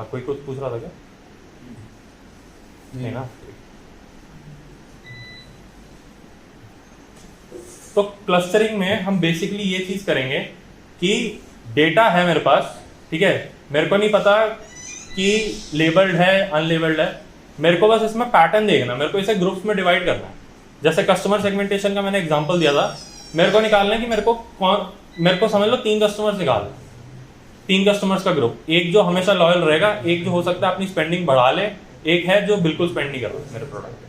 कोई कुछ पूछ रहा था क्या? नहीं ना। तो क्लस्टरिंग में हम बेसिकली ये चीज करेंगे कि डेटा है मेरे पास, ठीक है, मेरे को नहीं पता कि लेबल्ड है अनलेबल्ड है, मेरे को बस इसमें पैटर्न देखना, मेरे को इसे ग्रुप्स में डिवाइड करना है। जैसे कस्टमर सेगमेंटेशन का मैंने एग्जांपल दिया था, मेरे को निकालना है कि मेरे को समझ लो 3 कस्टमर्स निकाल, 3 कस्टमर्स का ग्रुप, एक जो हमेशा लॉयल रहेगा, एक जो हो सकता है अपनी स्पेंडिंग बढ़ा ले, एक है जो बिल्कुल स्पेंड नहीं कर रहा मेरे प्रोडक्ट पे।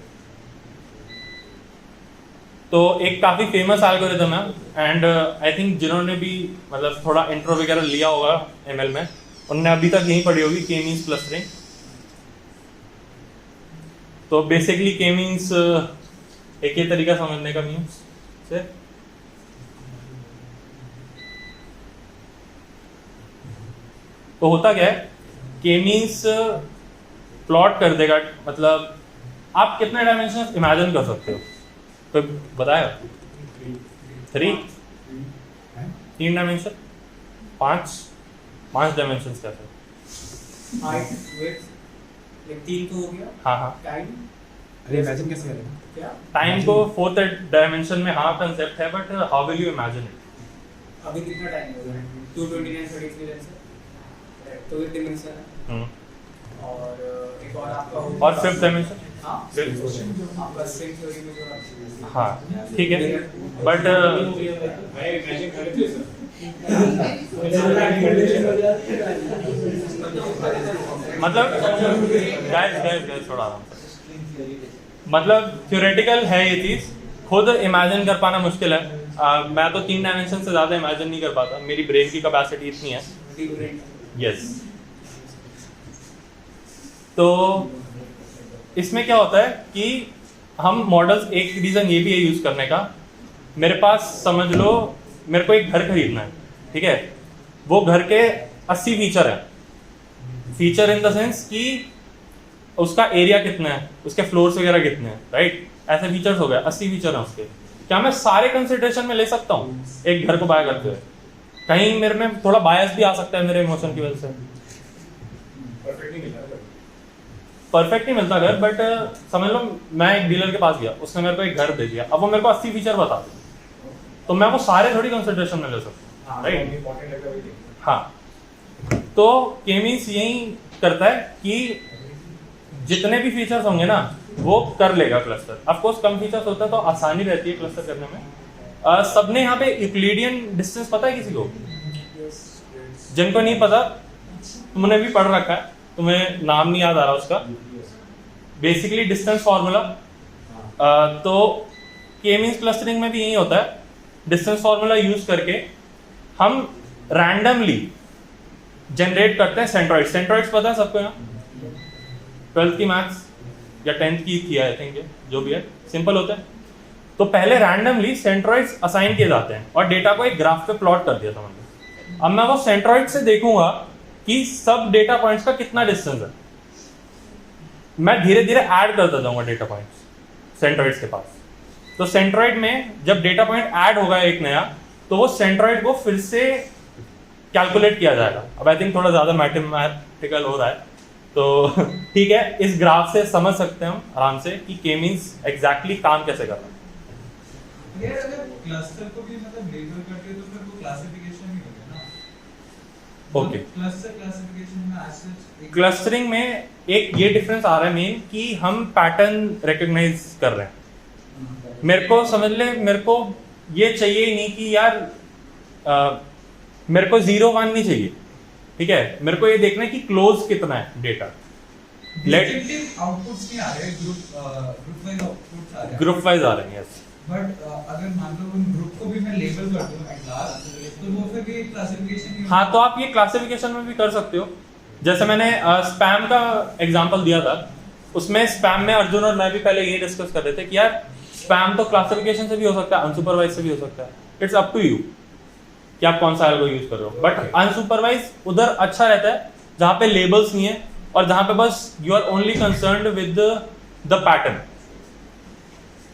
तो एक काफी फेमस एल्गोरिथम है एंड आई थिंक जिन्होंने भी मतलब थोड़ा इंट्रो वगैरह लिया होगा एमएल में, उन्होंने अभी तक यही पढ़ी होगी, के मींस क्लस्टरिंग। तो बेसिकली के मींस एक ही तरीका समझने का मींस से तो होता क्या है, के मींस प्लॉट कर देगा, मतलब आप कितने डायमेंशन इमेजिन कर सकते हो, तो बताया 3 डायमेंशन, 5 5 डायमेंशंस कैसे? हाइट विड्थ लाइक 3 तो हो गया। हाँ हाँ। टाइम अरे इमेजिन कैसे करेंगे? क्या टाइम को 4th डायमेंशन में हाँ कंसेप्ट है, but how will you imagine it? अभी कितना टाइम हो गया? 229 33 लेंस है तो एक डिमेंशन है। और एक और आपका होगा और 5th डायमेंशन? हाँ आपका स्ट्रिंग थ्योरी में जो हाँ ठीक है, बट मतलब गाइस थोड़ा आराम से, मतलब थ्योरेटिकल है ये चीज, खुद इमेजिन कर पाना मुश्किल है। मैं तो 3 डायमेंशन से ज्यादा इमेजिन नहीं कर पाता, मेरी ब्रेन की कैपेसिटी इतनी है। यस तो इसमें क्या होता है कि हम मॉडल्स, एक रीजन ये भी है यूज करने का, मेरे पास समझ लो मेरे को एक घर खरीदना है, ठीक है, वो घर के 80 फीचर है। फीचर इन द सेंस कि उसका एरिया कितना है, उसके फ्लोर्स वगैरह कितने हैं, राइट, ऐसे फीचर्स हो गए, 80 फीचर हैं उसके। क्या मैं सारे कंसिडरेशन में ले सकता हूँ एक घर को बाय करते हुए? कहीं मेरे में थोड़ा बायस भी आ सकता है मेरे इमोशन की वजह से। परफेक्ट नहीं मिलता घर, बट समझ लो मैं एक डीलर के पास गया, उसने मेरे को एक घर दे दिया, अब वो मेरे को 80 फीचर बता दे, तो मैं वो सारे थोड़ी कंसिडरेशन में ले सकता हूँ, राइट? हाँ, तो K-मींस यही करता है कि जितने भी फीचर्स होंगे ना वो कर लेगा cluster. Of course come features होता है तो आसानी रहती है क्लस्टर करने में। सबने यहाँ पे यूक्लिडियन डिस्टेंस पता है किसी को? जिनको नहीं पता, तुमने भी पढ़ रखा है, तुम्हें नाम नहीं याद आ रहा उसका। बेसिकली डिस्टेंस फार्मूला, तो K-मींस क्लस्टरिंग में भी यही होता है। डिस्टेंस फार्मूला यूज करके हम रैंडमली जनरेट करते हैं सेंट्रॉइड्स। सेंट्रॉइड्स पता है सबको यहाँ? 12th की मैथ्स या 10th की थी आई थिंक, जो भी है, सिंपल होता है। तो पहले रैंडमली सेंट्रॉइड्स असाइन किए जाते हैं और डेटा को एक ग्राफ पे प्लॉट कर दिया था मैंने। अब मैं वो सेंट्रॉइड से देखूंगा कि सब डेटा पॉइंट्स का कितना डिस्टेंस है। मैं धीरे धीरे ऐड करता जाऊंगा डेटा पॉइंट्स सेंट्रॉइड्स के पास। तो सेंट्रॉइड में जब डेटा पॉइंट ऐड होगा एक नया, तो वो सेंट्रॉइड को फिर से कैलकुलेट किया जाएगा। अब आई थिंक थोड़ा ज्यादा मैथमेटिकल हो रहा है, तो ठीक है, इस ग्राफ से समझ सकते हैं हम आराम से कि K-मींस एग्जैक्टली काम कैसे कर रहा है। यार अगर क्लस्टर को भी मतलब लेबल करते तो फिर वो क्लासिफिकेशन ही हो गया ना। ओके, क्लस्टर क्लासिफिकेशन में एज सच क्लस्टरिंग में एक ये डिफरेंस आ रहा है मेन कि हम पैटर्न रिकॉग्नाइज कर रहे हैं। मेरे को समझ ले, मेरे को ये चाहिए ही नहीं कि यार मेरे को 0 1 नहीं चाहिए, ठीक है, मेरे को ये देखना है कि क्लोज कितना है डेटा। डिस्टिंक्टिव आउटपुट्स नहीं आ रहे, ग्रुप वाइज आउटपुट्स आ रहे हैं। ग्रुप वाइज आ रहे हैं, यस। बट अगर मान लो उन ग्रुप को भी मैं लेबल कर दूं एट लास्ट, तो वो फिर भी क्लासिफिकेशन ही हाँ, तो आप ये क्लासिफिकेशन में भी कर सकते हो। जैसे मैंने स्पैम का एग्जांपल दिया था, उसमें स्पैम में अर्जुन और मैं भी पहले यही डिस्कस कर रहे थे कि यार स्पैम तो क्लासिफिकेशन से भी हो सकता है, अनसुपरवाइज से भी हो सकता है। इट्स अप टू यू कि आप कौन सा एल्गो यूज कर रहे हो। बट अनसुपरवाइज उधर अच्छा रहता है जहां पे लेबल्स नहीं है और जहां पे बस you are only concerned with the pattern.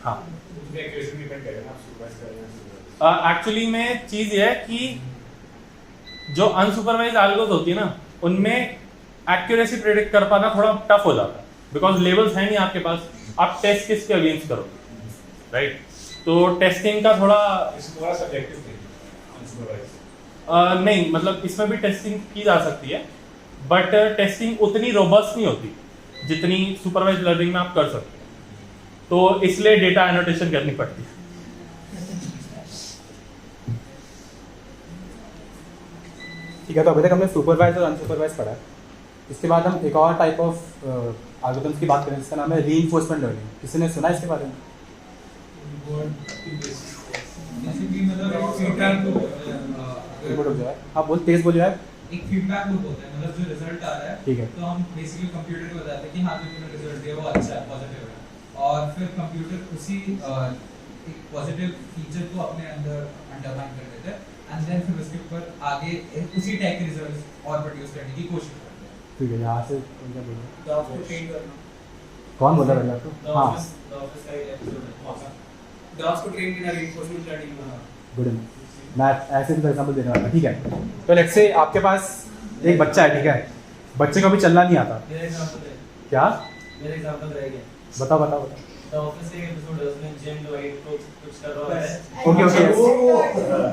हाँ, एक्चुअली में चीज ये है कि जो अनसुपरवाइज एल्गोस होती है ना, उनमें एक्यूरेसी प्रेडिक्ट कर पाना थोड़ा टफ हो जाता है, बिकॉज लेबल्स है नहीं आपके पास। आप टेस्ट किसके अगेंस्ट करो, राइट? तो टेस्टिंग का थोड़ा नहीं, मतलब इसमें भी टेस्टिंग की जा सकती है, बट टेस्टिंग उतनी रोबस्ट नहीं होती जितनी सुपरवाइज लर्निंग में आप कर सकते हो, तो इसलिए डेटा एनोटेशन करनी पड़ती है। ठीक है, तो अभी तक हमने सुपरवाइज और अनसुपरवाइज पढ़ा है। इसके बाद हम एक और टाइप ऑफ एल्गोरिथम्स की बात करें जिसका नाम है रीइंफोर्समेंट लर्निंग। किसी ने सुना है इसके बारे में? जैसे कि मतलब एक फीडबैक लूप रिपोर्ट हो जाए, हाँ बोल, तेज बोलिए आप। एक फीडबैक लूप होता है, मतलब जो रिजल्ट आ रहा है, ठीक है, तो हम बेसिकली कंप्यूटर को बताते हैं कि हाँ जो तूने रिजल्ट दिया वो अच्छा है, पॉजिटिव है, और फिर कंप्यूटर उसी एक पॉजिटिव फीचर को अपने अंदर अंडरलाइन कर देता है, एंड देन फिर उसके ऊपर आगे उसी टाइप के रिजल्ट्स और प्रोड्यूस करने की कोशिश करते हैं। ठीक है, यहाँ से क्या बोल ग्राफ को ट्रेन करना। कौन बोल रहा है आपको? हाँ, ग्राफ्स को ट्रेन करना रीइंफोर्समेंट लर्निंग में। Good enough. मैं ऐसे भी एग्जांपल देने वाला हूँ, ठीक है। तो लेट्स से आपके पास एक बच्चा है, ठीक है, बच्चे को अभी चलना नहीं आता, मेरा एग्जांपल है, क्या मेरा एग्जांपल रहेगा। बताओ बताओ बताओ। तो ऑफिस से एपिसोड है, उसमें जिम डिवाइड को कुछ कर रहा है। ओके ओके,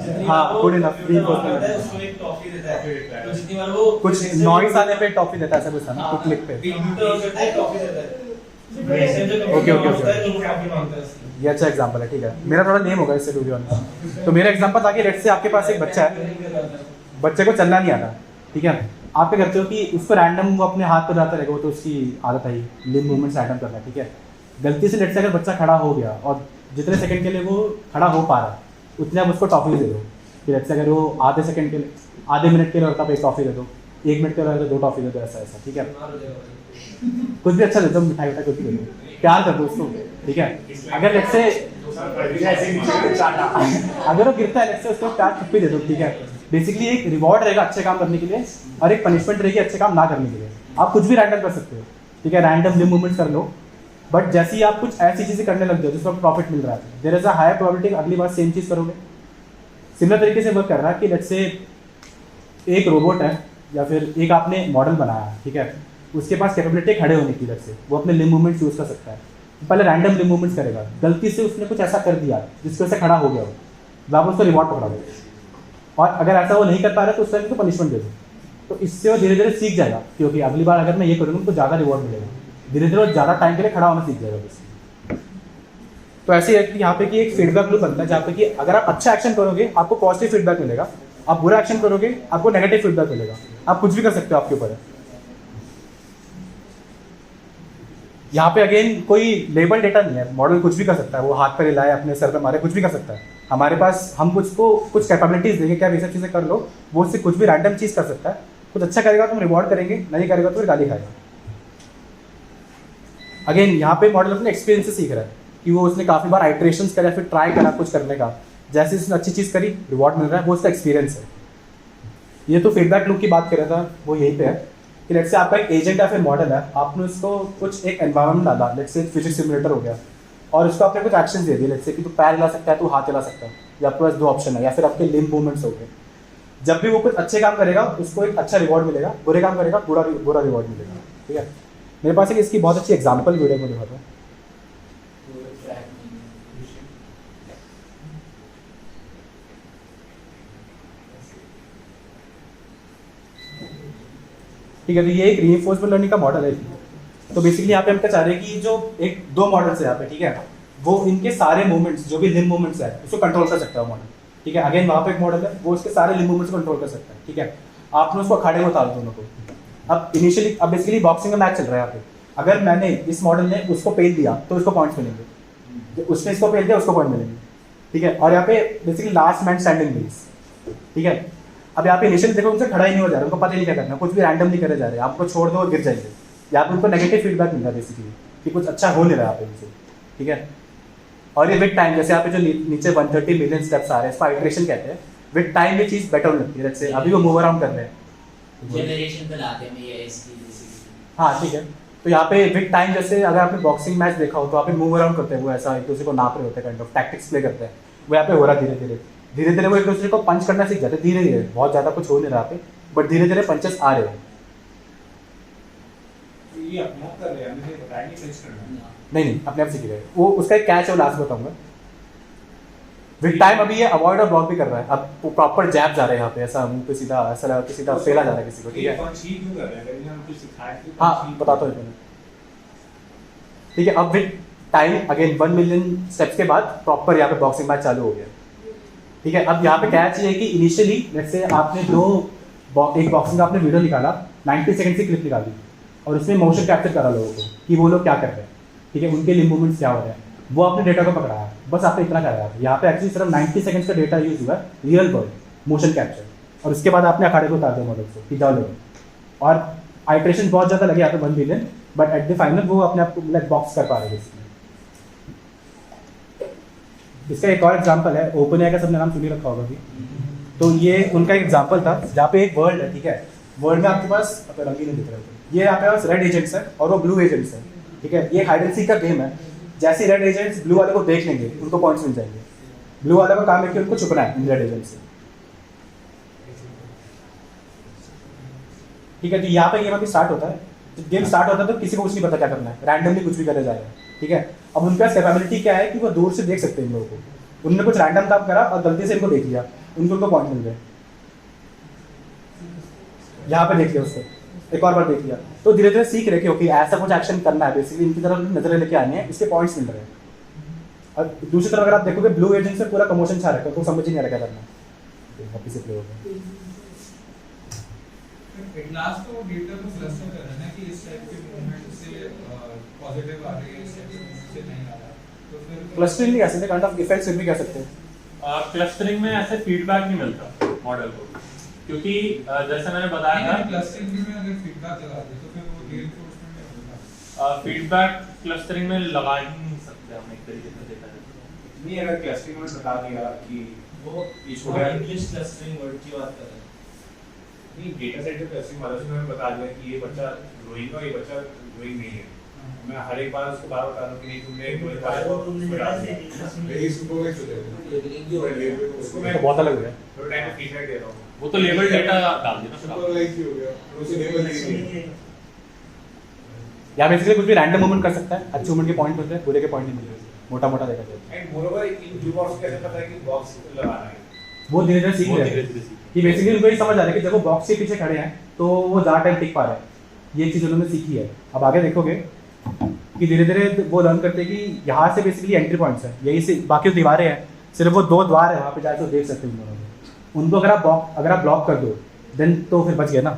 जितनी हाँ, बार वो good enough, computer reinforcement on करता है, उसको एक टॉफी देता है। तो जितनी बार वो कुछ नॉइस आने पे टॉफी देता है, ऐसा कुछ था ना, कुछ क्लिक पे। कंप्यूटर ऑन करता है, टॉफी देता है। Okay, okay, okay. तो वो टॉफी मांगता है उसकी। ये अच्छा एग्जांपल है, ठीक है, मेरा थोड़ा नेम होगा इससे टू तो मेरा एग्जांपल था कि लेट्स से आपके पास एक बच्चा है, बच्चे को चलना नहीं आता, ठीक है, आप क्या करते हो कि उसको रैंडम वो अपने हाथ पर जाता रहेगा, वो तो उसकी आदत है ही लिम्ब मूवमेंट्स रैंडम करना, ठीक है, गलती से लेट्स से अगर बच्चा खड़ा हो गया और जितने सेकंड के लिए वो खड़ा हो पा रहा है उतने आप उसको टॉफी दे दो, कि लेट्स से अगर वो आधे सेकंड के लिए, आधे मिनट के लिए होता है एक टॉफी दे दो, 1 मिनट के लिए 2 टॉफी दे दो, ऐसा ऐसा, ठीक है, कुछ भी अच्छा दे दो, मिठाई उठाई कुछ भी दे दो, प्यार कर दो उसको, ठीक है, अगर लेट्स से अगर वो गिरता है लेट्स से उसको प्यार छुप्पी दे दो, ठीक है, बेसिकली एक रिवॉर्ड रहेगा अच्छे काम करने के लिए और एक पनिशमेंट रहेगी अच्छे काम ना करने के लिए। आप कुछ भी रैंडम कर सकते हो, ठीक है, रैंडम लिम्ब मूवमेंट्स कर लो, बट जैसे ही आप कुछ ऐसी चीज़ें करने लग जाओ जिसमें प्रॉफिट मिल रहा है, there is a high probability अगली बार सेम चीज़ करोगे। सिमिलर तरीके से वर्क कर रहा है कि लेट्स से एक रोबोट है या फिर एक आपने मॉडल बनाया है, ठीक है, उसके पास कैपेबिलिटी खड़े होने की, लेट्स से वो अपने लिम्ब मूवमेंट्स यूज़ कर सकता है, पहले रैंडम लिम्ब मूवमेंट्स करेगा, गलती से उसने कुछ ऐसा कर दिया जिसकी वजह से खड़ा हो गया हो, तो आप उसको रिवॉर्ड पकड़ा दो, और अगर ऐसा वो नहीं कर पा रहा तो उस टाइम को पनिशमेंट दे दो, तो इससे वो धीरे धीरे सीख जाएगा क्योंकि अगली बार अगर मैं ये करूँगा तो ज़्यादा रिवॉर्ड मिलेगा, धीरे धीरे वो ज़्यादा टाइम के लिए खड़ा होना सीख जाएगा बस। तो ऐसे है कि यहाँ पे कि एक फीडबैक लूप बनता है जहाँ पे कि अगर आप अच्छा एक्शन करोगे आपको पॉजिटिव फीडबैक मिलेगा, आप बुरा एक्शन करोगे आपको नेगेटिव फीडबैक मिलेगा, आप कुछ भी कर सकते हो, आपके ऊपर है। यहाँ पे अगेन कोई लेबल डेटा नहीं है, मॉडल कुछ भी कर सकता है, वो हाथ पर हिलाए अपने सर पे मारे कुछ भी कर सकता है, हमारे पास हम कुछ कैपेबिलिटीज देंगे क्या ये सब चीज़ें कर लो, वो उससे कुछ भी रैंडम चीज़ कर सकता है, कुछ अच्छा करेगा तो हम रिवॉर्ड करेंगे, नहीं करेगा तो फिर गाली खाएगा। अगेन यहाँ पे मॉडल अपने एक्सपीरियंस से सीख रहा है कि वो उसने काफ़ी बार आइट्रेशंस करा, फिर ट्राई करा कुछ करने का, जैसे उसने अच्छी चीज़ करी रिवॉर्ड मिल रहा है, वो उसका एक्सपीरियंस है। ये तो फीडबैक लूप की बात कर रहा था, वो यहीं पे है कि लेट्स से आपका एक एजेंट या फिर मॉडल है, आपने उसको कुछ एक एनवायरनमेंट डाला, लेट्स से फिजिक्स सिमुलेटर हो गया, और उसको आपने कुछ एक्शन दे दिए, लेट्स से कि तू पैर हिला सकता है, तू हाथ हिला सकता है, या आपके पास 2 ऑप्शन है, या फिर आपके लिम्ब मूवमेंट्स हो गए। जब भी वो कुछ अच्छे काम करेगा उसको एक अच्छा रिवॉर्ड मिलेगा, बुरे काम करेगा बुरा रिवॉर्ड मिलेगा, ठीक है। मेरे पास एक इसकी बहुत अच्छी एग्जाम्पल वीडियो में दिखाता हूँ। ठीक है, तो ये एक रीइंफोर्समेंट लर्निंग का मॉडल है। तो बेसिकली यहाँ पे हम क्या चाह रहे हैं कि जो 2 मॉडल्स है यहाँ पे, ठीक है, वो इनके सारे मूवमेंट्स जो भी लिम्ब मूवमेंट्स है उसको कंट्रोल कर सकता है मॉडल, ठीक है। अगेन वहाँ पे एक मॉडल है वो उसके सारे लिम्ब मूवमेंट्स को कंट्रोल कर सकता है, ठीक है। आपने उसको अखाड़े में उतार दोनों को। अब इनिशियली अब बेसिकली बॉक्सिंग का मैच चल रहा है यहाँ पे, अगर मैंने इस मॉडल ने उसको पेल दिया तो उसको पॉइंट्स मिलेंगे, उसने इसको पेल दिया उसको पॉइंट मिलेंगे, ठीक है। और यहाँ पे basically last man standing wins, ठीक है। अब यहाँ पे इनिशियली देखो उनसे खड़ा ही नहीं हो जा रहा, उनको पता ही नहीं क्या करना, कुछ भी रैंडम नहीं करे जा रहे, आपको छोड़ दो और गिर जाएंगे। यहाँ पे उनको नेगेटिव फीडबैक मिल रहा है बेसिकली कि कुछ अच्छा हो नहीं रहा है यहाँ पे इनसे, ठीक है। और ये विद टाइम जैसे यहाँ पे जो नीचे 130 मिलियन स्टेप्स आ रहे हैं इसको आइट्रेशन कहते हैं, विद टाइम ये चीज़ बेटर होने लगती है। जैसे अभी वो मूव अराउंड कर रहे हैं, जनरेशन पे लाते हैं ये इसकी बेसिकली। हाँ ठीक है। तो यहाँ पे विद टाइम जैसे अगर आपने बॉक्सिंग मैच देखा हो तो आप मूव अराउंड करते हैं, वो ऐसा एक दूसरे को नाप रहे होते हैं, काइंड ऑफ टैक्टिक्स प्ले करते हैं, वो यहाँ पे हो रहा है धीरे धीरे वो एक दूसरे को पंच करना सीख जाते हैं धीरे धीरे, बहुत ज़्यादा कुछ हो नहीं रहा पे, बट धीरे धीरे पंचेस आ रहे हैं। ये अपने आप कर रहे हैं, मुझे बताया नहीं टेस्ट करना। नहीं अपने आप सीख रहे हैं। वो उसका एक कैच है, वो लास्ट बताऊंगा। विद टाइम अभी ये अवॉइड और ब्लॉक भी कर रहा है, अब वो प्रॉपर जैब्स आ रहे हैं यहाँ पे, ऐसा मुंह पे सीधा ऐसा लगा कि सीधा फेला जा रहा है किसी को, ठीक है। पंच ही क्यों कर रहे हैं, कहीं हम कुछ सिखाया कि हाँ बताता हूँ तुम्हें, ठीक है। अब with time again 1 million steps के बाद प्रॉपर यहाँ पे बॉक्सिंग मैच चालू हो गया, ठीक है। अब यहाँ पे कैच ये है कि इनिशियली लेट्स से आपने एक बॉक्सिंग का आपने वीडियो निकाला, 90 सेकंड की क्लिप निकाली और उसमें मोशन कैप्चर करा लोगों को कि वो लोग क्या कर रहे हैं, ठीक है, उनके लिम्ब मूवमेंट्स क्या हो रहे हैं, वो आपने डेटा को पकड़ा है, बस आपने इतना कराया है। यहाँ पे एक्चुअली सिर्फ 90 सेकंड्स का डेटा यूज हुआ है, रियल वर्ल्ड मोशन कैप्चर, और उसके बाद आपने अखाड़े को उतार दिया मॉडल से कि जाओ लोग, और आइट्रेशन बहुत ज़्यादा लगे यहाँ पे 1 million, but at the final वो अपने आप को बॉक्स कर पा रहे हैं। इसका एक और एग्जाम्पल है, ओपन एआई का सबने नाम सुन ही रखा होगा अभी, तो ये उनका एक एग्जाम्पल था जहाँ पे एक वर्ल्ड है, ठीक है। वर्ल्ड में आपके पास रंगीन नहीं दिख रहा है, ये यहाँ पे पास रेड एजेंट्स है और वो ब्लू एजेंट्स है, ठीक है। ये हाइड एंड सीक का गेम है, जैसे रेड एजेंट्स ब्लू वाले को देख लेंगे उनको पॉइंट्स मिल जाएंगे, ब्लू वाले का काम है कि उनको छुपना है इन रेड एजेंट से। ठीक है, तो यहाँ पे गेम अभी स्टार्ट होता है। जब गेम स्टार्ट होता है तो किसी को कुछ नहीं पता क्या करना है, रैंडमली कुछ भी करे जा रहा है, ठीक है। अब उनके पास कैपेबिलिटी क्या है कि वो दूर से देख सकते हैं इन लोगों को। उन्होंने कुछ रैंडम काम करा और गलती से इनको देख लिया, उनको पॉइंट मिल गए। यहाँ पे देख लिया उसको, एक और बार देख लिया, तो धीरे धीरे सीख रहे कि ओके ऐसा कुछ एक्शन करना है, बेसिकली इनकी तरफ नजरें लेके आनी है, इसके पॉइंट्स मिल रहे हैं। और दूसरी तरफ अगर आप देखोगे ब्लू एजेंट से पूरा प्रमोशन छा रखा है, तो समझ ही नहीं आ रहा क्या करना है, वापस से प्ले हो गया। लास्ट तो डेटा को क्लस्टर कर रहा है ना कि इस टाइप के मूवमेंट से पॉजिटिव आ रही है, इस टाइप से नहीं आ रहा, तो फिर क्लस्टरिंग नहीं कह सकते, काइंड ऑफ इफेक्ट्स भी कह सकते हैं। क्लस्टरिंग में ऐसे फीडबैक नहीं मिलता मॉडल को, क्योंकि जैसे मैंने बताया था क्लस्टरिंग में अगर फीडबैक लगा दे तो फिर वो रीइंफोर्समेंट होगा। फीडबैक क्लस्टरिंग में लगा ही नहीं सकते हम, एक तरीके से देखा जाए। नहीं, अगर क्लस्टरिंग में बता दिया कि वो इंग्लिश क्लस्टरिंग वर्ड की बात कर रहे हैं। नहीं, डेटा सेट क्लस्टरिंग वाला से मैंने बता दिया कि ये बच्चा ग्रोइंग है, ये बच्चा ग्रोइंग नहीं है, मैं हर एक बार उसको बार बता रहा हूं कि नहीं तुमने एक बार मेरी सुपर में चले उसको मैं बहुत अलग हो गया, थोड़ा टाइम पे फीडबैक दे रहा हूं, वो तो लेबल डेटा डाल दिया ना सुपर लाइक ही हो गया, उसे लेबल नहीं। या बेसिकली कुछ भी रैंडम मूवमेंट कर सकता है, अच्छे मूवमेंट के पॉइंट मिलते हैं, बुरे के पॉइंट नहीं मिलते, मोटा मोटा देखा जाए। And moreover in blue box कैसे पता है कि बॉक्स लगाना है, वो धीरे धीरे सीख वो रहे धीरे हैं धीरे सीख कि बेसिकली उनको ये समझ आ रहा है कि जब वो बॉक्स के पीछे खड़े हैं तो वो ज़्यादा टाइम टिक पा रहे हैं, ये चीज़ उन्होंने सीखी है। अब आगे देखोगे कि धीरे धीरे वो लर्न करते हैं कि यहाँ से बेसिकली एंट्री पॉइंट्स है, यही से बाकी दीवारें हैं, सिर्फ वो 2 द्वार है, वहाँ पे जाके देख सकते हैं उनको। अगर आप ब्लॉक कर दो देन तो फिर बच गए ना।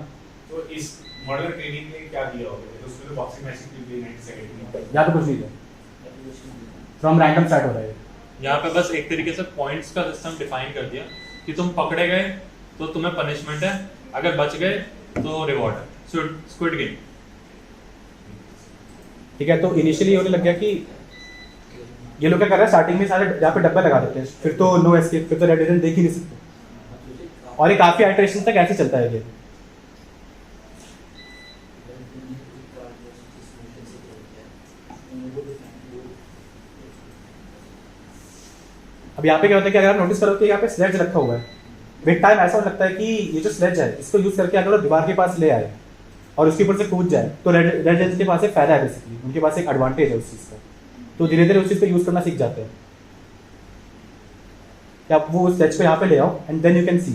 तो इस मॉडल ट्रेनिंग में क्या दिया होगा, तो उसमें तो बॉक्सिंग मैच के लिए 90 सेकंड में या तो कुछ नहीं था, फ्रॉम रैंडम स्टार्ट हो रहा है। यहाँ पे बस एक तरीके से पॉइंट्स का सिस्टम डिफाइन कर दिया कि तुम पकड़े गए तो तुम्हें पनिशमेंट है, अगर बच गए तो रिवॉर्ड है, स्क्विड गेम। ठीक है, तो इनिशियली होने लग गया कि ये लोग क्या कर रहे हैं, स्टार्टिंग में सारे यहाँ पे डब्बा लगा देते हैं, फिर तो नो एस्केप, फिर तो रेड एजेंट देख ही नहीं सकते, और ये काफी आइटरेशन तक ऐसे चलता है ये। अब यहाँ पे क्या होता है कि अगर आप नोटिस करो कि यहाँ पे स्लेज रखा हुआ है, विद टाइम ऐसा लगता है कि ये जो स्लेज है इसको यूज करके अगर वो दीवार के पास ले आए और उसके ऊपर से कूद जाए तो रेड एजेंट के पास एक फायदा है, बेसिकली उनके पास एक एडवांटेज है उस चीज़ का, तो धीरे धीरे उस चीज़ को यूज करना सीख जाते हैं कि आप वो स्लेज को यहाँ पे ले आओ and then you can see.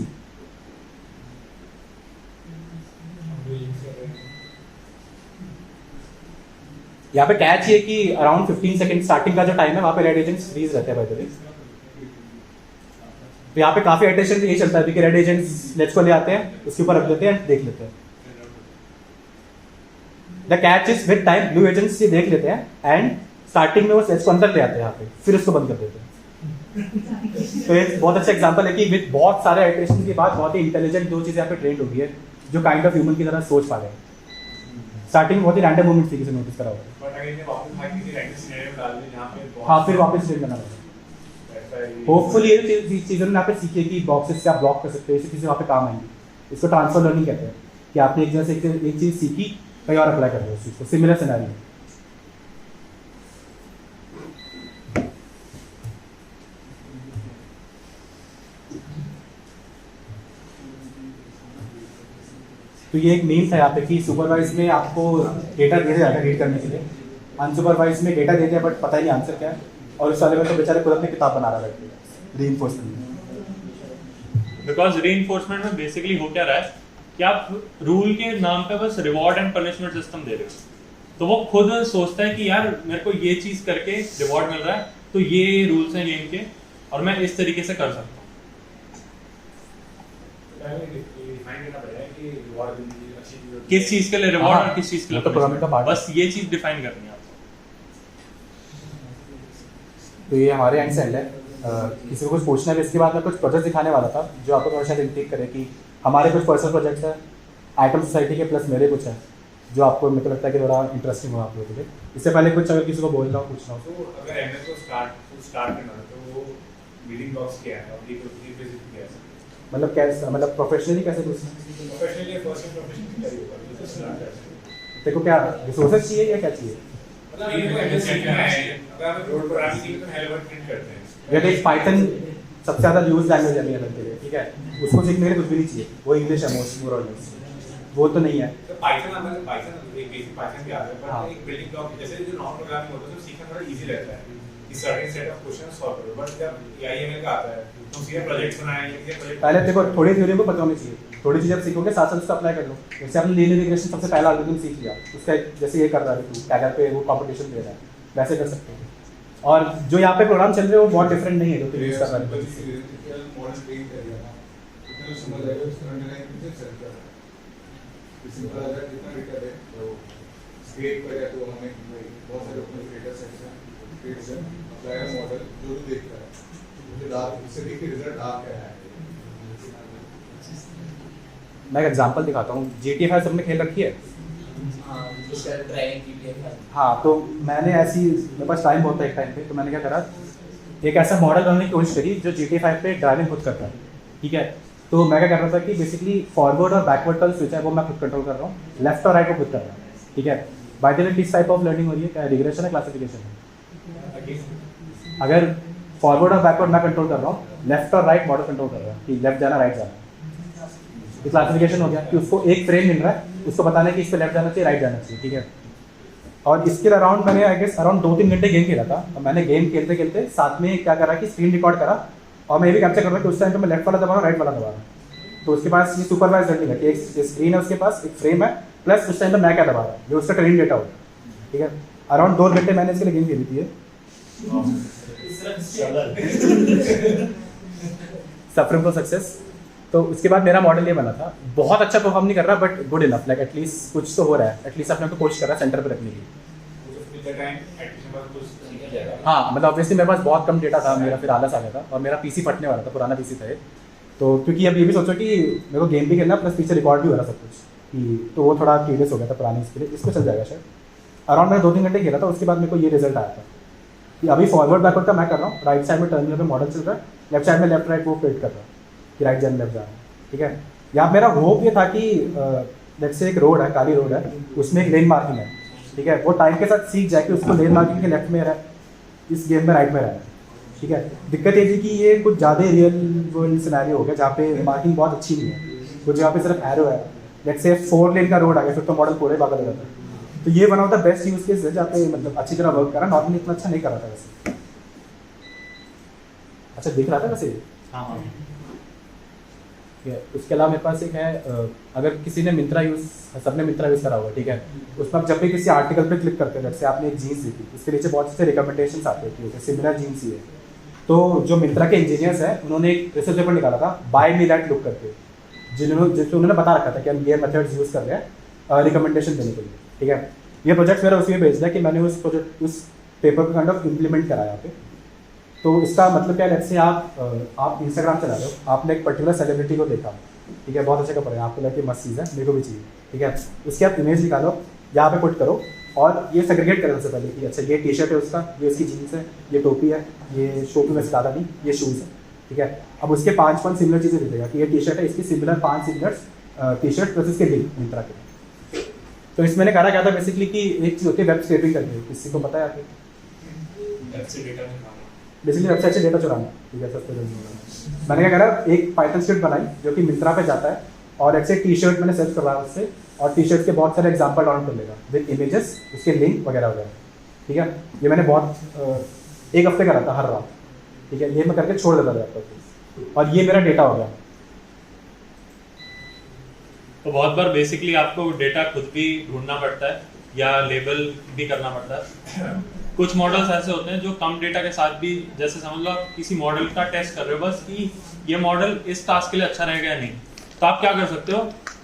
यहाँ पे कैच ये कि अराउंड 15 सेकंड स्टार्टिंग का जो टाइम है वहाँ पे रेड एजेंट्स फ्रीज रहते हैं, बाय द वे। तो यहाँ पे काफी अटेंशन यही चलता है कि रेड एजेंट्स लेट्स को ले आते हैं, उसके ऊपर रख देते हैं, देख लेते हैं। The catch is with time blue agents ये देख लेते हैं एंड स्टार्टिंग में वो लेट्स को अंदर ले आते हैं यहाँ पे, फिर उसको बंद कर देते हैं। तो एक बहुत अच्छा एग्जांपल है कि विद बहुत सारे अटेंशन के बाद बहुत ही इंटेलिजेंट दो चीजें यहाँ पे ट्रेंड होगी है, जो काइंड ऑफ ह्यूमन की तरह सोच पा रहे हैं। स्टार्टिंग बहुत ही रैंडम मूवमेंट थी, किसी नोटिस करा होगा, बट अगर ये वापस भाग किसी रैंडम सिनेरियो में डाल दें जहां पे हाँ फिर वापस ट्रेन करना पड़ेगा। होपफुली ये चीज़ों ने यहाँ पे सीखी कि बॉक्सेस से आप ब्लॉक कर सकते हो, इसी चीज़ें वहाँ पे काम आएंगी। इसको ट्रांसफर लर्निंग कहते हैं कि आपने एक जगह से एक चीज़ सीखी कहीं और अप्लाई कर रहे हो उस चीज़ को, सिमिलर सिनेरियो। तो ये एक मीम था यहाँ पे कि सुपरवाइज में आपको डेटा दिया जाता है रीड करने के लिए, अनसुपरवाइज में डेटा देते हैं बट पता ही नहीं आंसर क्या है, और उस वाले में तो बेचारे खुद अपनी किताब बना रहा है रीइंफोर्समेंट में। बिकॉज रीइंफोर्समेंट में बेसिकली हो क्या रहा है कि आप रूल के नाम पे बस रिवॉर्ड एंड पनिशमेंट सिस्टम दे रहे हो, तो वो खुद सोचता है कि यार मेरे को ये चीज करके रिवॉर्ड मिल रहा है, तो ये रूल्स हैं गेम के और मैं इस तरीके से कर सकता हूँ। किस चीज के लिए रिवॉर्ड और किस चीज के लिए तो प्रोग्रामिंग का पार्ट, बस ये चीज डिफाइन करनी है आपको। तो ये हमारे एंड से एंड है। किसी को कुछ पूछना है, इसके बाद मैं कुछ प्रोजेक्ट दिखाने वाला था जो आपको थोड़ा शायद इंटेक करे कि हमारे कुछ पर्सनल प्रोजेक्ट्स हैं आइटम सोसाइटी के, प्लस मेरे कुछ है जो आपको मेरे को लगता है कि थोड़ा इंटरेस्टिंग हो आप लोगों के लिए। इससे पहले कुछ अगर किसी को बोल रहा हूँ पूछना हो तो अगर एमएस को स्टार्ट करना है तो वो बिल्डिंग ब्लॉक्स क्या है और रिप्रेजेंट क्या है, मतलब कैसे, मतलब प्रोफेशनली कैसे पूछना प्रोफेशनली फर्स्ट प्रोफेशनल क्या होगा तो स्टार्ट कर देखो क्या रिसोर्सेज चाहिए या क्या चाहिए। मतलब ये को एमएस सीखना है, अगर आप रोड पर आके सीखते हैं हेलो वर्ल्ड प्रिंट करते हैं, जैसे पाइथन सबसे ज़्यादा यूज लैंग्वेज है मेरे के लिए, ठीक है, उसको सीखने के लिए कुछ भी नहीं चाहिए, वो इंग्लिश है मोस्ट मोर और लेस। वो तो नहीं है। तो पाइथन हमारे पाइथन एक बेसिक पाइथन भी आता है, हाँ। पर एक बिल्डिंग ब्लॉक जैसे जो नॉन प्रोग्रामिंग होता है तो सीखना थोड़ा इजी रहता है कि certain set of question solve करो। बट जब एआईएमएल का आता है तो सीधे प्रोजेक्ट्स बनाए या प्रोजेक्ट पहले देखो थोड़ी थ्योरी को पता होनी चाहिए, थोड़ी चीज़ें आप सीखोगे साथ साथ उसको अप्लाई कर लो। जैसे आपने लीनियर रिग्रेशन सबसे पहला एल्गोरिथम सीख लिया, उसका जैसे ये कर रहा है टैगर पे वो कॉम्पिटिशन दे रहा है, वैसे कर सकते हो। और जो यहाँ पे प्रोग्राम चल रहे हैं वो बहुत डिफरेंट नहीं है जो तुम यूज़ कर रहे हो। मॉडल ट्रेन कर दिया ना, कितना समझ आएगा उसका अंडरलाइन कितने चल रहा है। सिंपल अगर कितना डेटा है तो स्केल पर या तो हमें बहुत सारे अपने डेटा सेट्स हैं, फिर से अप्लाई मॉडल जो भी देख रहा है मुझे डार्क इससे देख के रिजल्ट डार्क क्या है। मैं एक एग्जांपल दिखाता हूँ। GTA 5 सबने खेल रखी है? हाँ, तो मैंने ऐसी मेरे पास टाइम बहुत था एक टाइम पे, तो मैंने क्या करा, एक ऐसा मॉडल बनाने की कोशिश करी जो GTA 5 पे ड्राइविंग खुद करता है। ठीक है, तो मैं क्या कर रहा था कि बेसिकली फॉरवर्ड और बैकवर्ड का स्विच है वो मैं खुद कंट्रोल कर रहा हूँ, लेफ्ट और राइट को खुद कर रहा हूँ। ठीक है, बाय द वे किस टाइप ऑफ लर्निंग हो रही है, क्या रिग्रेशन है क्लासिफिकेशन है? अगर फॉरवर्ड और बैकवर्ड मैं कंट्रोल कर रहा हूँ, लेफ्ट और राइट मॉडल कंट्रोल कर रहा है कि लेफ्ट जाना राइट जाना, ये क्लासिफिकेशन हो गया कि उसको एक फ्रेम मिल रहा है, उसको बताना है कि इस पे लेफ्ट जाना चाहिए राइट जाना चाहिए। ठीक है, और इसके अराउंड मैंने आई गेस अराउंड 2-3 घंटे गेम खेला था। और मैंने गेम खेलते खेलते साथ में क्या करा कि स्क्रीन रिकॉर्ड करा और मैं ये भी कैप्चर कर रहा कि उस टाइम पे मैं लेफ्ट वाला दबा रहा हूँ राइट वाला दबा रहा हूँ। तो उसके पास ये सुपरवाइज लर्निंग है कि एक स्क्रीन है उसके पास, एक फ्रेम है, प्लस उस टाइम पे मैं क्या दबा रहा हूँ, जो उसका ट्रेन डेटा होगा। ठीक है, अराउंड 2 घंटे मैंने इसके लिए गेम खेली थी। Suffering for success. तो उसके बाद मेरा मॉडल ये बना था, बहुत अच्छा परफॉर्म नहीं कर रहा but good enough, like at least कुछ तो हो रहा है, एटलीस्ट अपने को कोशिश कर रहा है सेंटर पे रखने की। हाँ, मतलब ऑब्वियसली मेरे पास बहुत कम डेटा था, मेरा फिर आलस आ गया था और मेरा पीसी फटने वाला था, पुराना पीसी था। तो क्योंकि अब ये भी सोचो कि मेरे को गेम भी खेलना प्लस पीछे रिकॉर्ड भी हो रहा सब कुछ, कि तो वो थोड़ा टीडियस हो गया था पुरानी इसके लिए, इसको चल जाएगा शायद। अराउंड मैंने 2-3 घंटे खेला था, उसके बाद मेरे को ये रिजल्ट आया था कि अभी फॉरवर्ड बैकवर्ड का मैं कर रहा हूँ, राइट साइड में टर्मिनल पे मॉडल चल रहा है, लेफ्ट साइड में लेफ्ट राइट वो प्रिंट कर रहा है कि राइट जाना लेफ्ट जाना। ठीक है, यहाँ मेरा होप ये था कि लेट्स से एक रोड है, काली रोड है, उसमें एक लेन मार्किंग है। ठीक है, वो टाइम के साथ सीख जाए कि उसको लेन मार्किंग के लेफ्ट में रहा, इस गेम में राइट में रहा है। ठीक है, दिक्कत ये थी कि ये कुछ ज़्यादा रियल वर्ल्ड सिनेरियो हो गया जहाँ पे मार्किंग बहुत अच्छी नहीं है, तो जहाँ पे सिर्फ एरो है, लेट्स से 4 लेन का रोड आ गया, फिर तो मॉडल पूरे पागल हो जाता है। तो ये one of the best use case है जहाँ पे मतलब अच्छी तरह वर्क करा, नॉर्मली इतना अच्छा नहीं कर रहा था वैसे। अच्छा दिख रहा था वैसे। हाँ। उसके अलावा मेरे पास एक है, अगर किसी ने मिंत्रा यूज़, सबने मिंत्रा यूज़ करा होगा। ठीक है, उसमें आप जब भी किसी आर्टिकल पे क्लिक करते हैं, जैसे आपने एक जीन्स देखी, उसके नीचे बहुत से रिकमेंडेशंस आते हैं कि सिमिलर जीन्स ही है। तो जो मिंत्रा के इंजीनियर्स हैं उन्होंने एक रिसर्च पेपर निकाला था बाय मी दैट लुक करके, जिसमें उन्होंने बता रखा था कि हम ये मेथड्स यूज़ कर रहे हैं रिकमेंडेशन देने के लिए। ठीक है, ये प्रोजेक्ट मेरा उसी में भेज दिया कि मैंने उस पेपर को काइंड ऑफ इम्प्लीमेंट करा यहाँ पे। तो इसका मतलब क्या है, लेट्स से आप इंस्टाग्राम चला रहे हो, आपने एक पर्टिकुलर सेलिब्रिटी को देखा, ठीक है, बहुत अच्छा कपड़ा है, आपको लगे मस्त चीज़ है, मेरे को भी चाहिए। ठीक है, उसकी आप इमेज निकालो, यहाँ पे पुट करो और ये सेग्रीगेट करो सबसे पहले कि अच्छा ये टी शर्ट है उसका, ये उसकी जीन्स है, ये टोपी है, ये शोपी में ज़्यादा नहीं, ये शूज़ है। ठीक है, अब उसके 5 सिमिलर चीज़ें दे देगा कि ये टी शर्ट है, इसकी similar 5 similar T shirt plus इसके लिंक मिंत्रा के। तो इसमें मैंने कहा क्या था बेसिकली कि एक चीज़ होती है वेब स्क्रैपिंग करके, किसी को पता है आपको? बेसिकली वेबसाइट से डेटा चुराना। ठीक है, सस्ते मैंने क्या करा, एक पाइथन स्क्रिप्ट बनाई जो कि मिंत्रा पे जाता है और ऐसे टी शर्ट मैंने सर्च करवाया उससे, और टी शर्ट के बहुत सारे एग्जाम्पल डाउनलोड कर लेगा विद इमेजेस, उसके लिंक वगैरह वगैरह। ठीक है, ये मैंने बहुत 1 हफ्ते करा था हर रात। ठीक है, ये मैं करके छोड़ देता था और ये मेरा डेटा हो गया। तो बहुत बार बेसिकली आपको डेटा खुद भी ढूंढना पड़ता है या लेबल भी करना पड़ता है। कुछ मॉडल्स ऐसे होते हैं जो कम डेटा के साथ भी, जैसे समझ लो आप किसी मॉडल का टेस्ट कर रहे हो बस कि ये मॉडल इस टास्क के लिए अच्छा रहेगा या नहीं, तो आप क्या कर सकते हो,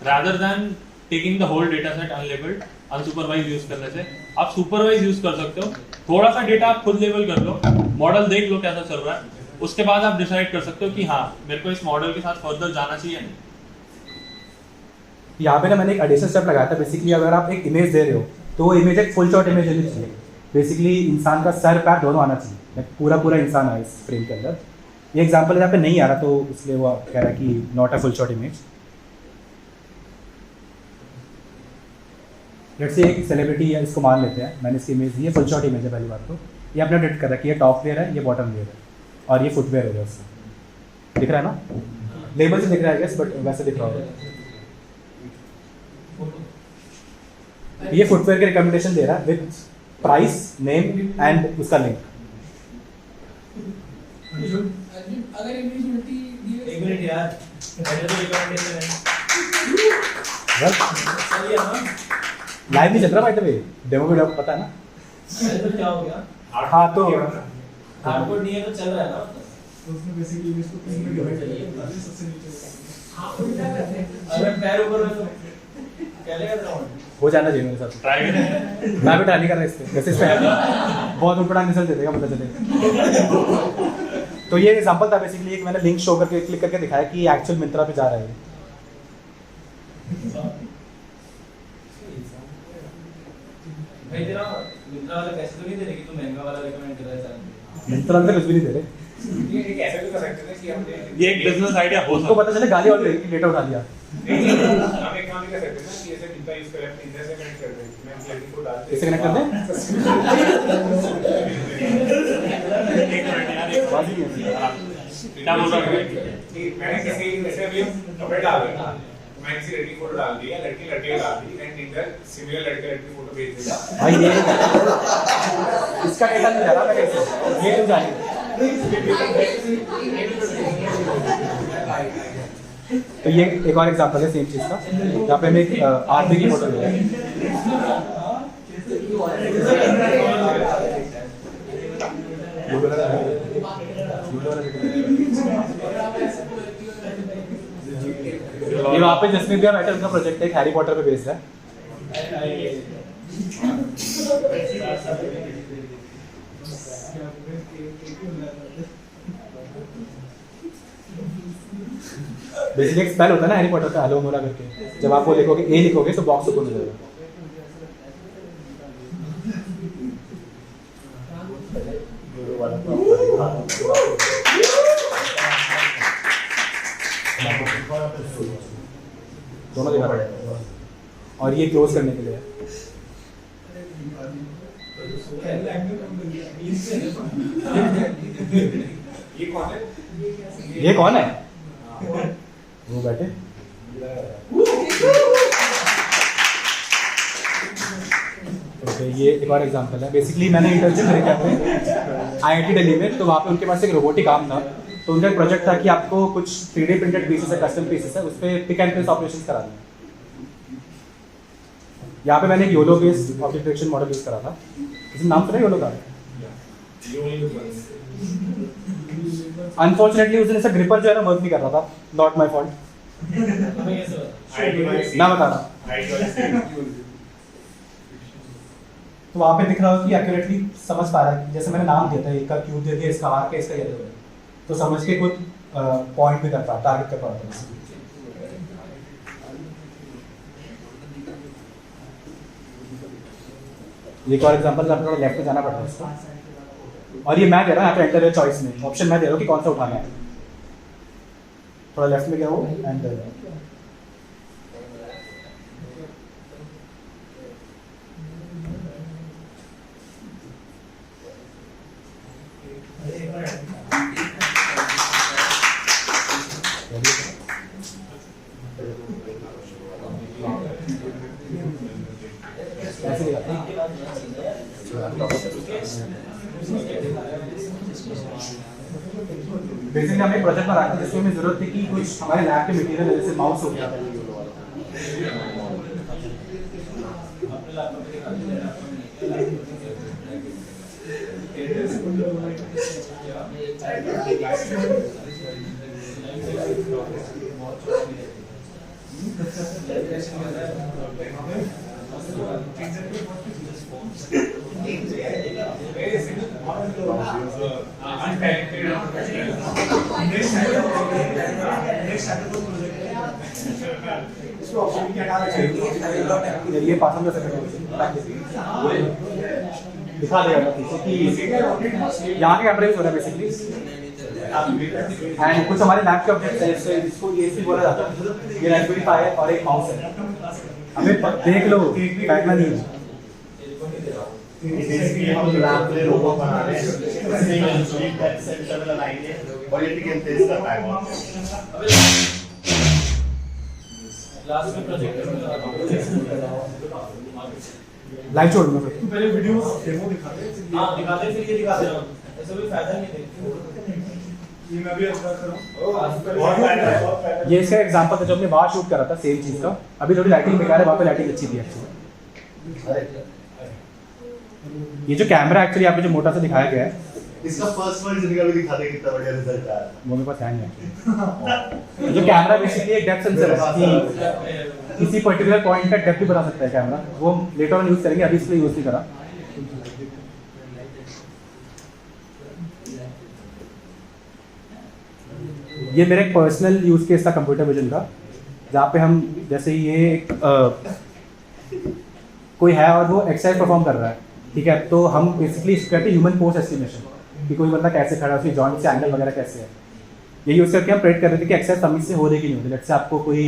rather than taking the whole data set unlabelled unsupervised use करने से आप सुपरवाइज यूज कर सकते हो। थोड़ा सा डेटा आप खुद लेबल कर लो, मॉडल देख लो कैसा चल रहा है, उसके बाद आप डिसाइड कर सकते हो कि हाँ मेरे को इस मॉडल के साथ फर्दर जाना चाहिए नहीं। यहाँ पे ना मैंने एक एडिशनल स्टेप लगाया था। बेसिकली अगर आप एक इमेज दे रहे हो तो वो इमेज एक फुल शॉट इमेज होनी चाहिए। बेसिकली इंसान का सर पैर दोनों आना चाहिए, पूरा इंसान है इस फ्रेम के अंदर। ये एग्जांपल यहाँ पे नहीं आ रहा तो इसलिए वो कह रहा है कि not a full shot image. Let's say एक सेलिब्रिटी है, इसको मान लेते हैं, मैंने इसकी इमेज दी है, फुल शॉट इमेज है। पहली बात तो ये अपने डेट कर रहा है कि ये टॉप वेयर है, ये बॉटम वेयर है और ये फुटवेयर हो गया उससे। दिख रहा है ना, लेबल से दिख रहा है गैस, बट वैसे दिख रहा होगा। ये फुटवेयर के रिकमेंडेशन दे रहा है विद प्राइस, नेम एंड उसका लिंक। अगर एलिजिबिलिटी एक मिनट यार, मैंने तो रिकमेंडेशन है। सही है ना? लाइव नहीं चल रहा भाई, तो डेमो वीडियो पता है ना? अरे तो क्या हो गया? हाँ तो हार्डकोड नहीं है तो चल रहा है ना? तो उसमें बेसिकली इसको तीन में डिवाइड कर दिया सबसे नीचे। अगर पैर ऊपर हो तो चलेगा ग्राउंड? हो जाना चाहिए मेरे साथ। ट्राई करें। मैं भी ट्राई नहीं कर रहा इस पे, वैसे इस पे बहुत ऊपर रिजल्ट दे देगा पता चले। तो ये एग्जांपल था बेसिकली, एक मैंने लिंक शो करके क्लिक करके दिखाया कि एक्चुअल मिंत्रा पे जा रहा है। भाई तेरा मिंत्रा वाला पैसे तो नहीं दे रहे कि तू महंगा वाला रिकमेंड कर रहा है? मिंत्रा अंदर कुछ भी नहीं दे रहे। ये एक ऐसा भी कर सकते हैं कि हमने ये एक बिजनेस आइडिया हो उसको पता चले गाली और डेटा उठा लिया। हम एक काम भी कर सकते हैं ना कि ऐसे मिंत्रा यूज करें, इंटर से कनेक्ट कर दें, मैं क्लिक को डाल कैसे कनेक्ट कर दें? क्या बोल रहा है? मैंने किसी ऐसे भी कपड़े डाल दिए ना, मैं किसी लड़की की फोटो डाल दी या लड़की लड़के की डाल दी एंड इंटर सिमिलर लड़के लड़की फोटो भेज देगा। भाई ये इसका डेटा नहीं जा रहा मैं कैसे, ये क्यों जाने। तो ये एक और एग्जांपल है सेम चीज का, जहाँ पे हम एक आदमी की फोटो ले रहे हैं। ये वहाँ पे जिसमें भी मैटर उनका प्रोजेक्ट है, हैरी पॉटर पे बेस्ड है। बेसिकली एक स्पेल होता है ना हैरी पॉटर का, अलोमोरा करके, जब आप वो लिखोगे ए लिखोगे तो बॉक्स ओपन हो जाएगा। दोनों दिखा रहे हैं और ये क्लोज करने के लिए है। ये कौन है? ये कौन है? वो बैठे। ओके, ये एक और एग्जांपल है। बेसिकली मैंने इंटर्नशिप करी क्या IIT दिल्ली में, तो वहाँ पे उनके पास एक रोबोटिक आर्म था। तो उनका एक प्रोजेक्ट था कि आपको कुछ 3D प्रिंटेड पीसेस है, कस्टम पीसेस है, उस पर पिक एंड प्लेस ऑपरेशंस कराने हैं। यहाँ पे मैंने एक YOLO based object detection model use करा था। किसी नाम सुना योलो का? अनफॉर्चुनेटली उस दिन ऐसा ग्रिपर जो है ना वर्क नहीं कर रहा था, नॉट माय फॉल्ट। ना बता रहा। तो वहाँ पे दिख रहा हो कि एक्यूरेटली समझ पा रहा है, जैसे मैंने नाम दिया था, एक का क्यूब दे दिया, इसका आर का, इसका येलो है, तो समझ के खुद पॉइंट भी कर पा, टारगेट कर पाता है। एक और एग्जांपल, आपको थोड़ा लेफ्ट में जाना पड़ता है इसको, और ये मैं दे रहा हूँ यहाँ पे एंटर योर चॉइस में, ऑप्शन मैं दे रहा हूँ कि कौन सा उठाना है। थोड़ा लेफ्ट में गया हो एंड बेसिकली हमें प्रोजेक्ट में रखा जिसमें हमें जरूरत थी कि कुछ हमारे लैब के मटेरियल जैसे माउस हो गया, ये पास हम कर सकते दिखा देगा कि यहाँ के कैमरे में हो रहा है बेसिकली। एंड कुछ हमारे लैब के ऑब्जेक्ट्स हैं, जैसे इसको एसी बोला जाता है, ये रास्पबेरी पाई है और एक माउस है। हमें देख लो बैठना नहीं है। हम लैब में रोबोट बना रहे हैं, सेंसर लगाएंगे और ये टिक एंड प्लेस का टाइम लास्ट में प्रोजेक्टर लाइव छोड़ूंगा फिर। पहले वीडियो डेमो दिखाते हैं हाँ दिखाते फिर ये दिखाते रहो, ऐसा कोई फायदा नहीं है। ये मैं भी अच्छा कर रहा हूँ। ये इसका एग्जांपल था जो हमने वहाँ शूट करा था सेम चीज़ का। अभी थोड़ी लाइटिंग बेकार है, वहाँ पे लाइटिंग अच्छी थी एक्चुअली। ये जो कैमरा एक्चुअली यहाँ पे जो मोटा सा दिखाया गया है, इसका फर्स्ट वर्ड जिनका भी दिखा दे कितना बढ़िया रिजल्ट आया। वो मेरे पास है नहीं। जो कैमरा बेसिकली एक डेप्थ सेंसर है कि किसी पर्टिकुलर पॉइंट का डेप्थ भी बता सकता है कैमरा। वो लेटर ऑन यूज़ करेंगे, अभी इसलिए यूज़ नहीं करा। ये मेरा एक पर्सनल यूज़ केस था कंप्यूटर विजन का, जहाँ पे हम जैसे ये कोई है और वो एक्सरसाइज परफॉर्म कर रहा है, ठीक है, तो हम बेसिकली इसको कहते हैं ह्यूमन पोज एस्टिमेशन, कि कोई बंदा कैसे खड़ा है, उसकी जॉइंट से एंगल वगैरह कैसे है। ये यूज़ करके हम प्रेडिक्ट कर रहे थे कि एक्सरसाइज तमीज़ से हो रही कि नहीं हो रही। जैसे आपको कोई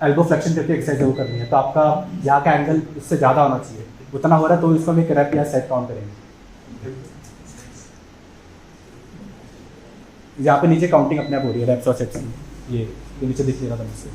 एल्बो फ्लेक्शन करके एक्सरसाइज वो करनी है, तो आपका यहाँ का एंगल उससे ज़्यादा होना चाहिए, उतना हो रहा है तो इसको हम एक रैप या सेट काउंट करेंगे। यहाँ पे नीचे काउंटिंग अपने आप हो रही है रैप्स और सेट्स की। ये नीचे दिख रहा था मुझसे।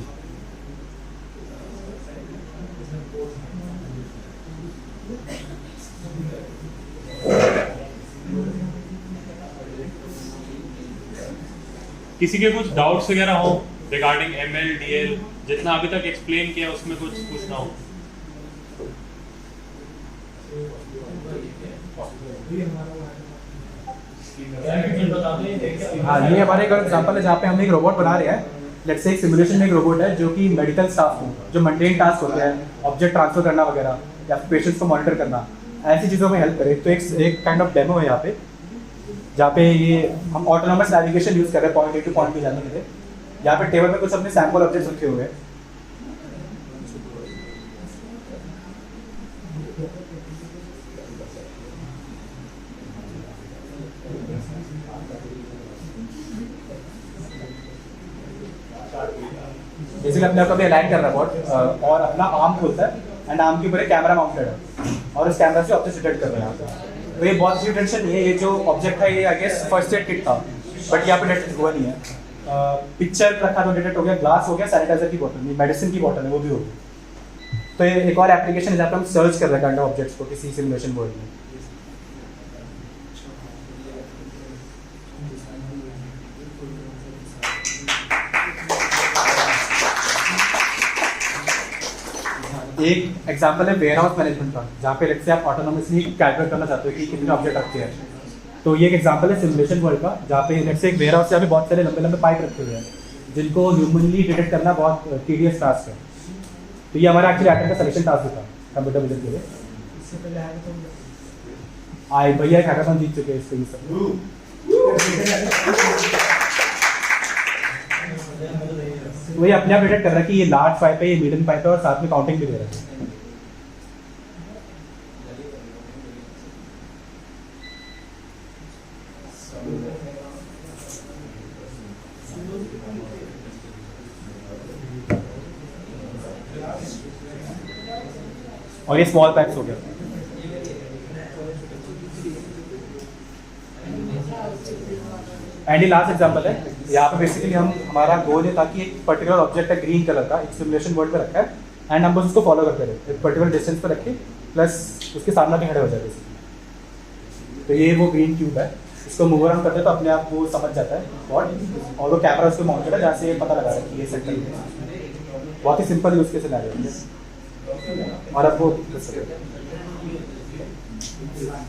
किसी के कुछ डाउट्स वगैरह हो रिगार्डिंग ML DL, जितना अभी तक एक्सप्लेन किया उसमें कुछ पूछना हो? हाँ, ये हमारे एक एग्जांपल है जहाँ पे हम एक रोबोट बना रहे हैं। लेट्स से एक सिमुलेशन में एक रोबोट है जो कि मेडिकल स्टाफ को जो मंडेन टास्क होते हैं, ऑब्जेक्ट ट्रांसफर करना वगैरह या पेशेंट्स को मॉनिटर करना, ऐसी चीज़ों में हेल्प करे। तो एक काइंड ऑफ डेमो है यहाँ पे, जहाँ पे ये हम ऑटोनोमस नेविगेशन यूज़ कर रहे हैं point A two point B जाने के लिए। यहाँ पे टेबल में कुछ अपने सैम्पल ऑब्जेक्ट्स रखे हुए हैं। बेसिकली अपने आप को भी अलाइन कर रहा है बॉट, और अपना आर्म खोलता है एंड आर्म के ऊपर एक कैमरा माउंटेड है और उस कैमरा से ऑब्जेक्ट डिटेक्ट कर रहे हैं। तो ये बहुत अच्छी डिटेक्शन नहीं है। ये जो ऑब्जेक्ट है ये I guess first aid kit था, बट यहाँ पे डिटेक्ट हुआ नहीं है। पिक्चर रखा तो डिटेक्ट हो गया, ग्लास हो गया, सैनिटाइजर की बोतल, मेडिसिन की बोतल है वो भी हो गई। तो ये एक और एप्लीकेशन है जहाँ पे हम सर्च कर रहे हैं काइंड ऑफ ऑब्जेक्ट्स को किसी सिमुलेशन वर्ल्ड में। एक एग्जांपल है वेयर हाउस मैनेजमेंट का, जहाँ पे लेट्स से आप ऑटोनोमसली कैलकुलेट करना चाहते हो कि कितने ऑब्जेक्ट रखते हैं। तो ये एक एग्जांपल है सिमुलेशन वर्ल्ड का, जहाँ पे लेट्स से एक वेयर हाउस से अभी बहुत सारे लंबे लंबे पाइप रखे हुए हैं जिनको ह्यूमनली डिटेक्ट करना बहुत टीडियस टास्क है। तो ये हमारा एक्चुअली आइटम का सिलेक्शन टास्क था कंप्यूटर विजन के लिए। आए भैया हैकाथॉन जीत चुके हैं इसके लिए। वही अपने आप डिटेक्ट कर रहा है कि ये लार्ज पाइप है, ये मीडियम पाइप है और साथ में काउंटिंग भी दे रहा है। और ये स्मॉल पाइप्स हो गया। एंड ये लास्ट एग्जांपल है। यहाँ पे बेसिकली हमारा गोल ये था कि एक पर्टिकुलर ऑब्जेक्ट है ग्रीन कलर का, एक सिमुलेशन वर्ल्ड पे रखा है एंड हम बस उसको फॉलो करते रहे, एक पर्टिकुलर डिस्टेंस पे रखे प्लस उसके सामने भी खड़े हो जाते बेसिकली। तो ये वो ग्रीन क्यूब है, इसको मूव अराउंड करते तो अपने आप वो समझ जाता है और वो कैमरा उसको माउंटेड है जहाँ से पता लगा रहा है कि ये सेंटर है। बहुत ही सिंपल यूज के सिनेरियो है। और अब वो